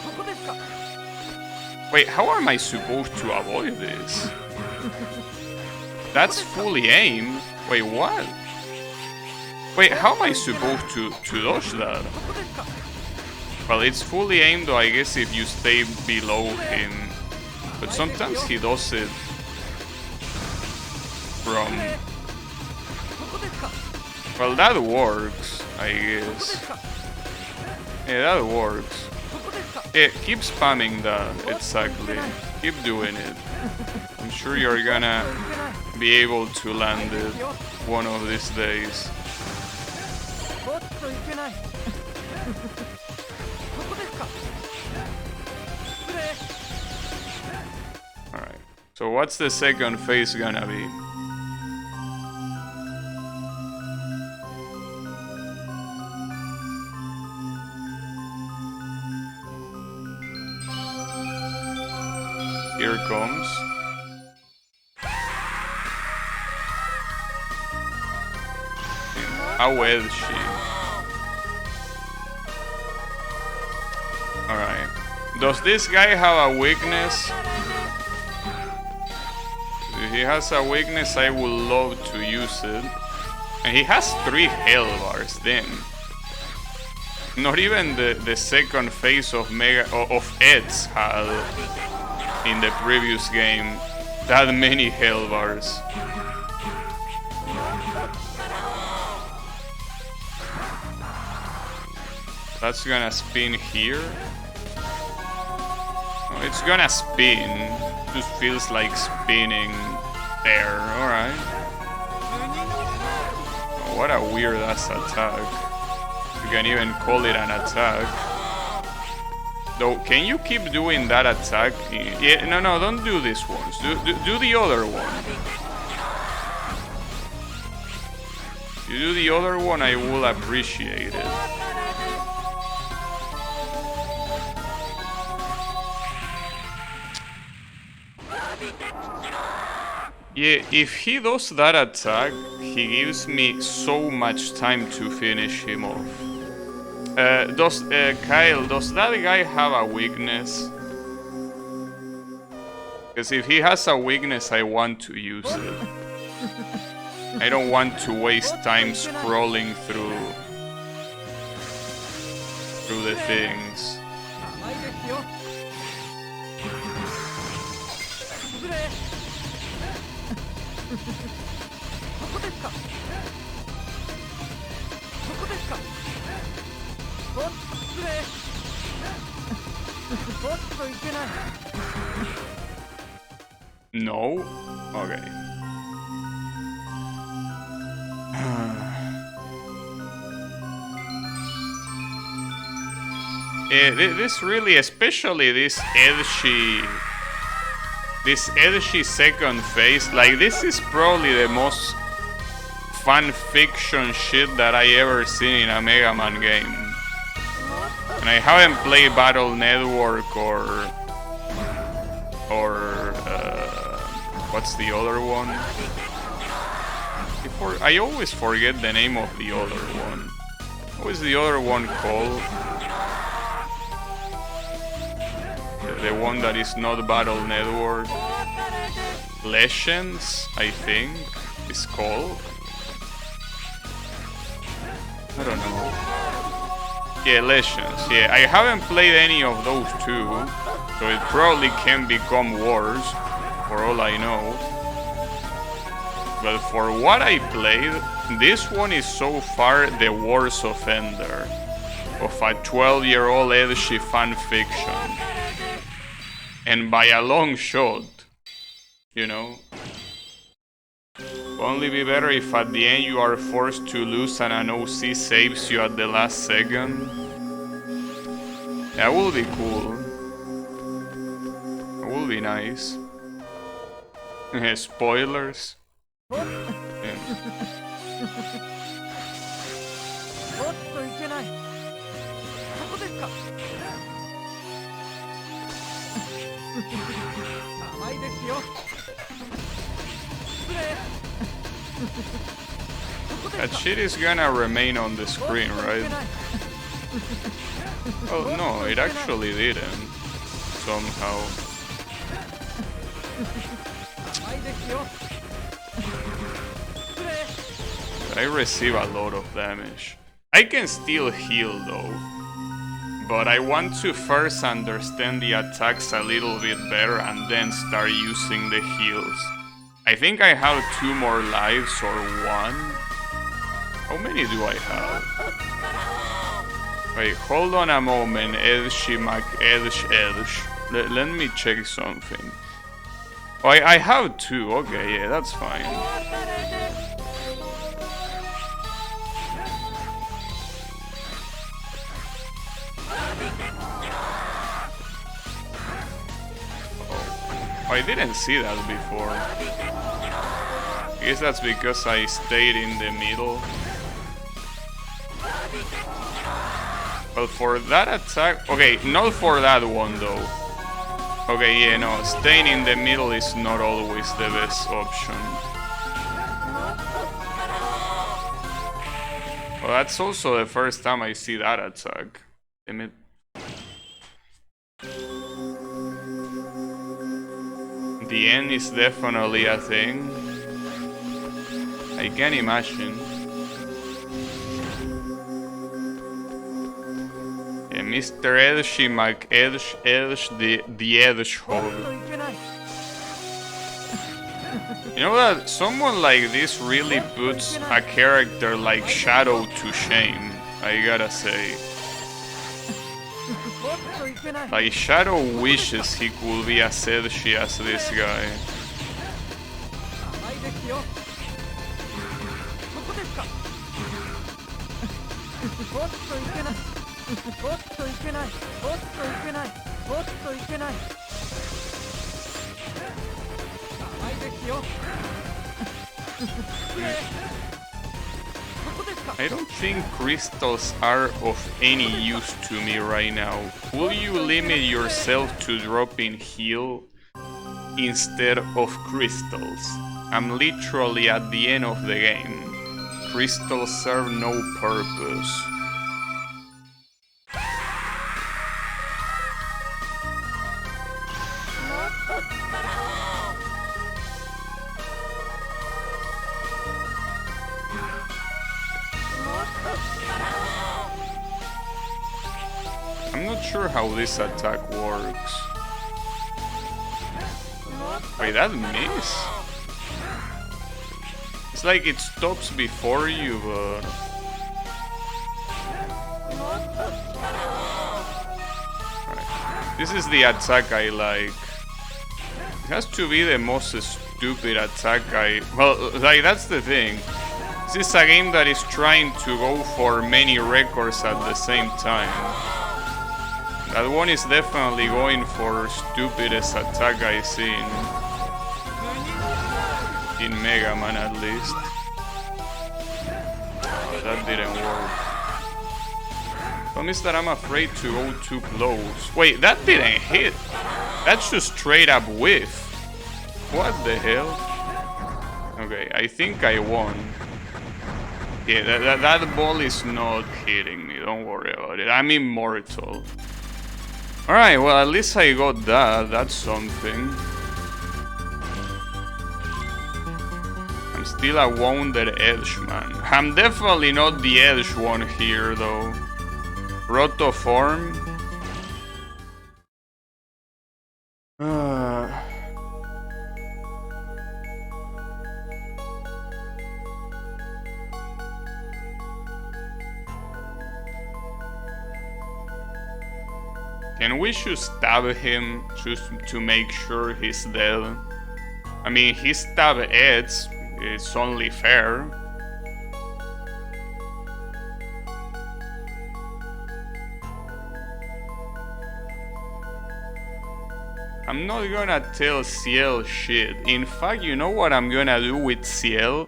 Wait, how am I supposed to avoid this? That's fully aimed. Wait, what? Wait, how am I supposed to dodge that? Well, it's fully aimed, though, I guess, if you stay below him. But sometimes he does it from... Well, that works, I guess. Yeah, that works. Yeah, keep spamming that, exactly. Keep doing it. I'm sure you're gonna be able to land it one of these days. Alright, so what's the second phase gonna be? Here comes. How is she? Alright. Does this guy have a weakness? If he has a weakness, I would love to use it. And he has 3 health bars, damn. Not even the second phase of Eds had in the previous game that many health bars. That's gonna spin here. Oh It's gonna spin. Just feels like spinning there. Alright. Oh, what a weird ass attack. You can even call it an attack. Though, can you keep doing that attack? Yeah, no, don't do this one. Do the other one. You do the other one, I will appreciate it. Yeah, if he does that attack, he gives me so much time to finish him off. Kyle, does that guy have a weakness? Because if he has a weakness, I want to use it. I don't want to waste time scrolling through the things. No? Okay. This really, especially this edgy second phase, like this is probably the most fan fiction shit that I ever seen in a Mega Man game. And I haven't played Battle Network or what's the other one? I always forget the name of the other one. What is the other one called? The one that is not Battle Network. Legends, I think, is called. I don't know. Yeah, Legends. Yeah, I haven't played any of those two, so it probably can become worse, for all I know. But for what I played, this one is so far the worst offender of a 12-year-old edgy fan fiction. And by a long shot, you know. Only be better if at the end you are forced to lose and an OC saves you at the last second. That would be cool. That would be nice. Spoilers. Yeah. That shit is gonna remain on the screen, right? Oh no, it actually didn't. Somehow. I receive a lot of damage. I can still heal though. But I want to first understand the attacks a little bit better and then start using the heals. I think I have 2 more lives or 1. How many do I have? Wait, hold on a moment, Edge. Let me check something. Oh, I have 2, okay, yeah, that's fine. I didn't see that before. I guess that's because I stayed in the middle. Well, for that attack... Okay, not for that one though. Okay, yeah, no, staying in the middle is not always the best option. Well, that's also the first time I see that attack. Damn it. The end is definitely a thing. I can imagine. Yeah, Mr. Edgy McEdge, the Edgehog. You know that someone like this really puts a character like Shadow to shame, I gotta say. Like, Shadow wishes he could be as edgy as this guy. I don't think crystals are of any use to me right now. Will you limit yourself to dropping heal instead of crystals? I'm literally at the end of the game. Crystals serve no purpose. I'm not sure how this attack works. Wait, that miss? It's like it stops before you, but... Right. This is the attack I like. It has to be the most stupid attack Well, like, that's the thing. This is a game that is trying to go for many records at the same time. That one is definitely going for stupidest attack I've seen. In Mega Man at least. Oh, that didn't work. Problem is that I'm afraid to go too close. Wait, that didn't hit. That's just straight up whiff. What the hell? Okay, I think I won. Yeah, that ball is not hitting me. Don't worry about it. I'm immortal. Alright, well, at least I got that. That's something. I'm still a wounded edge man. I'm definitely not the edge one here, though. Rotoform. Can we just stab him just to make sure he's dead? I mean, he stabbed Eds, it's only fair. I'm not gonna tell Ciel shit. In fact, you know what I'm gonna do with Ciel?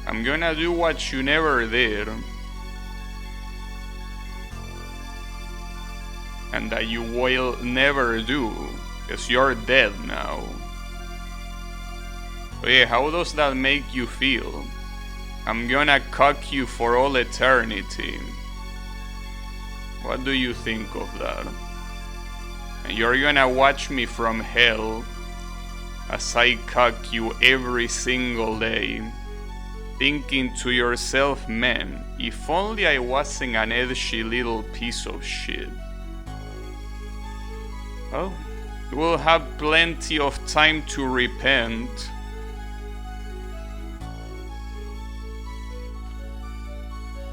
I'm gonna do what you never did. And that you will never do, because you're dead now. So yeah, how does that make you feel? I'm gonna cuck you for all eternity. What do you think of that? And you're gonna watch me from hell as I cuck you every single day, thinking to yourself, man, if only I wasn't an edgy little piece of shit. Well, you will have plenty of time to repent.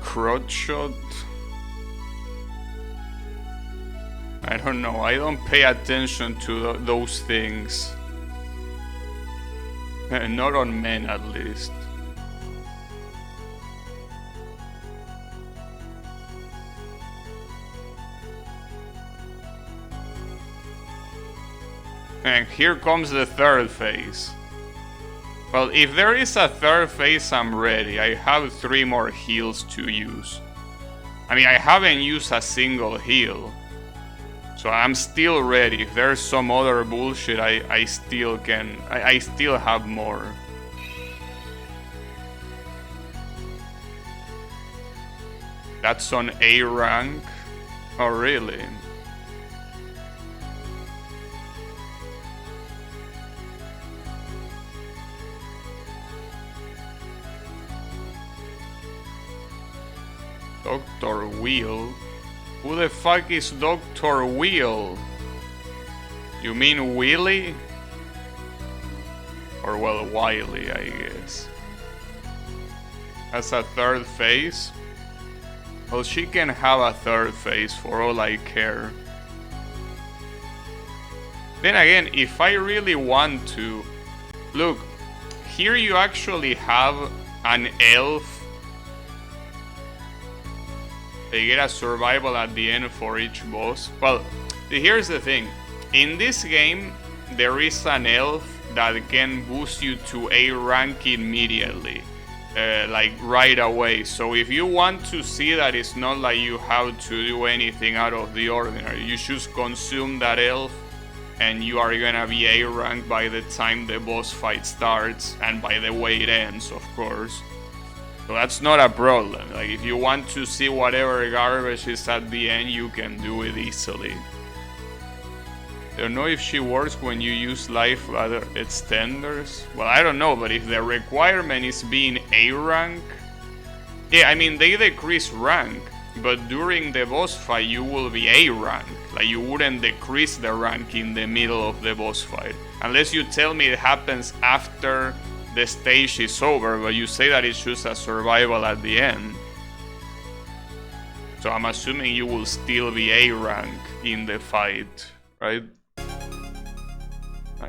Crotch shot? I don't know, I don't pay attention to those things. Not on men, at least. And here comes the third phase. Well, if there is a third phase, I'm ready. I have 3 more heals to use. I mean, I haven't used a single heal. So I'm still ready. If there's some other bullshit, I still can... I still have more. That's on A rank? Oh, really? Dr. Wheel? Who the fuck is Dr. Wheel? You mean Willy? Or well, Wily, I guess. That's a third phase? Well, she can have a third phase for all I care. Then again, if I really want to... Look, here you actually have an elf. They get a survival at the end for each boss. Well, here's the thing. In this game, there is an elf that can boost you to A rank immediately. Like right away. So if you want to see that it's not like you have to do anything out of the ordinary, you just consume that elf and you are gonna be A rank by the time the boss fight starts and by the way it ends, of course. So that's not a problem. Like if you want to see whatever garbage is at the end, you can do it easily. Don't know if she works when you use life ladder extenders. Well, I don't know, but if the requirement is being A rank, yeah, I mean they decrease rank, but during the boss fight you will be A rank. Like you wouldn't decrease the rank in the middle of the boss fight, unless you tell me it happens after the stage is over, but you say that it's just a survival at the end. So I'm assuming you will still be A rank in the fight, right?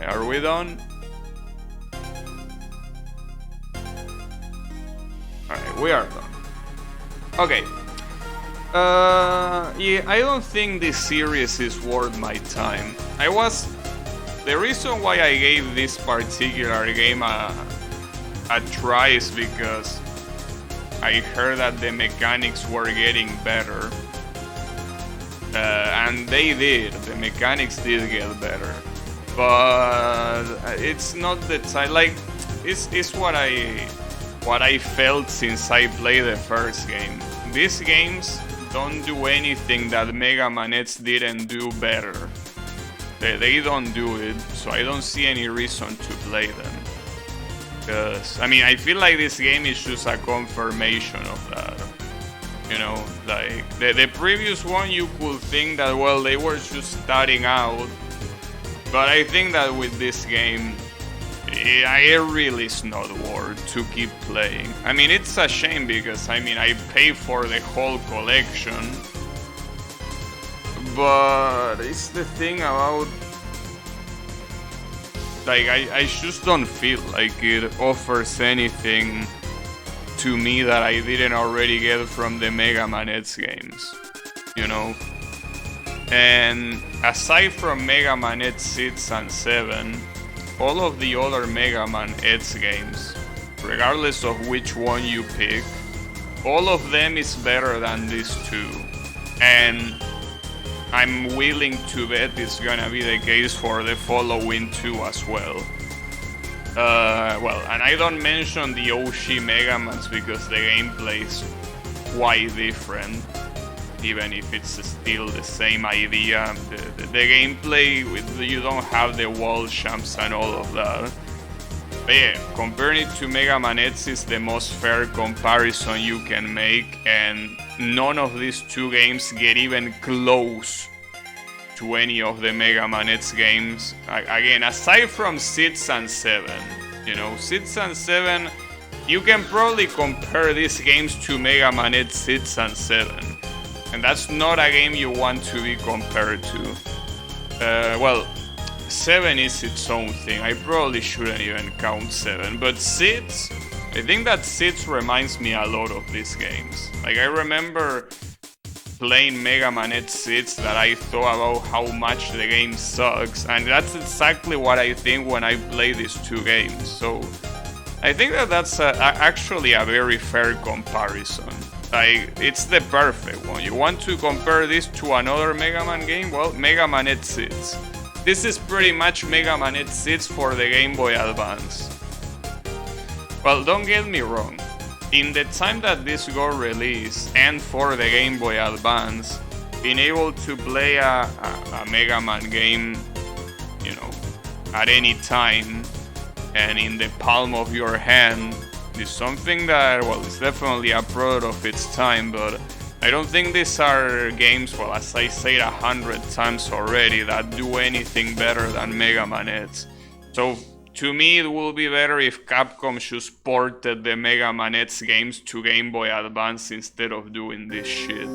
Are we done? Alright, we are done. Okay. Yeah, I don't think this series is worth my time. The reason why I gave this particular game a try is because I heard that the mechanics were getting better. And they did. The mechanics did get better. But it's not the time. Like, it's what I felt since I played the first game. These games don't do anything that Mega Man X didn't do better. They don't do it, so I don't see any reason to play them. Because, I mean, I feel like this game is just a confirmation of that. You know, like, the previous one you could think that, well, they were just starting out. But I think that with this game, it really is not worth to keep playing. I mean, it's a shame because, I mean, I pay for the whole collection. But it's the thing about... Like, I just don't feel like it offers anything to me that I didn't already get from the Mega Man X games. You know? And aside from Mega Man X6 and 7, all of the other Mega Man X games, regardless of which one you pick, all of them is better than these two. And I'm willing to bet it's gonna be the case for the following two as well. Well, and I don't mention the OG Mega Mans because the gameplay is quite different. Even if it's still the same idea, the gameplay, you don't have the wall jumps and all of that. But yeah, comparing it to Mega Man X is the most fair comparison you can make, and none of these two games get even close to any of the Mega Man X games. Again, aside from 6 and 7, you know, 6 and 7, you can probably compare these games to Mega Man X 6 and 7. And that's not a game you want to be compared to. Well, 7 is its own thing. I probably shouldn't even count 7. But 6, I think that 6 reminds me a lot of these games. Like, I remember playing Mega Man X6 that I thought about how much the game sucks. And that's exactly what I think when I play these two games. So, I think that that's actually a very fair comparison. Like, it's the perfect one. You want to compare this to another Mega Man game? Well, Mega Man X6. This is pretty much Mega Man X6 for the Game Boy Advance. Well, don't get me wrong. In the time that this got released, and for the Game Boy Advance, being able to play a Mega Man game, you know, at any time, and in the palm of your hand, is something that, well, it's definitely a product of its time, but I don't think these are games, well, as I said 100 times already, that do anything better than Mega Man X. So to me, it would be better if Capcom just ported the Mega Man X games to Game Boy Advance instead of doing this shit.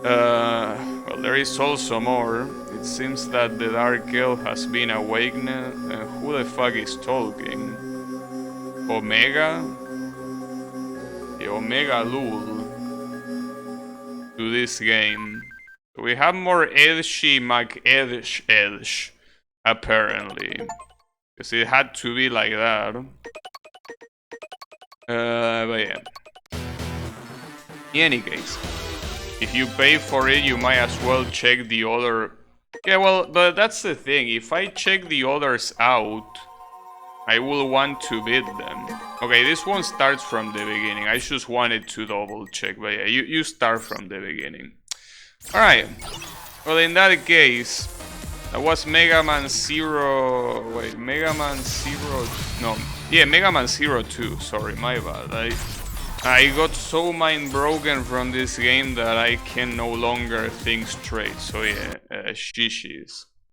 Well, there is also more. It seems that the Dark Elf has been awakened. Who the fuck is talking? Omega? The Omega Lul to this game. We have more Edgy McEdge, apparently. Because it had to be like that. But yeah. In any case, if you pay for it, you might as well check the other... Yeah, well, but that's the thing. If I check the others out, I will want to beat them. Okay, this one starts from the beginning. I just wanted to double check, but yeah, you start from the beginning. Alright. Well, in that case, that was Mega Man Zero... Wait, Mega Man Zero... No, yeah, Mega Man Zero 2. Sorry, my bad. I got so mind broken from this game that I can no longer think straight. So yeah, GG's.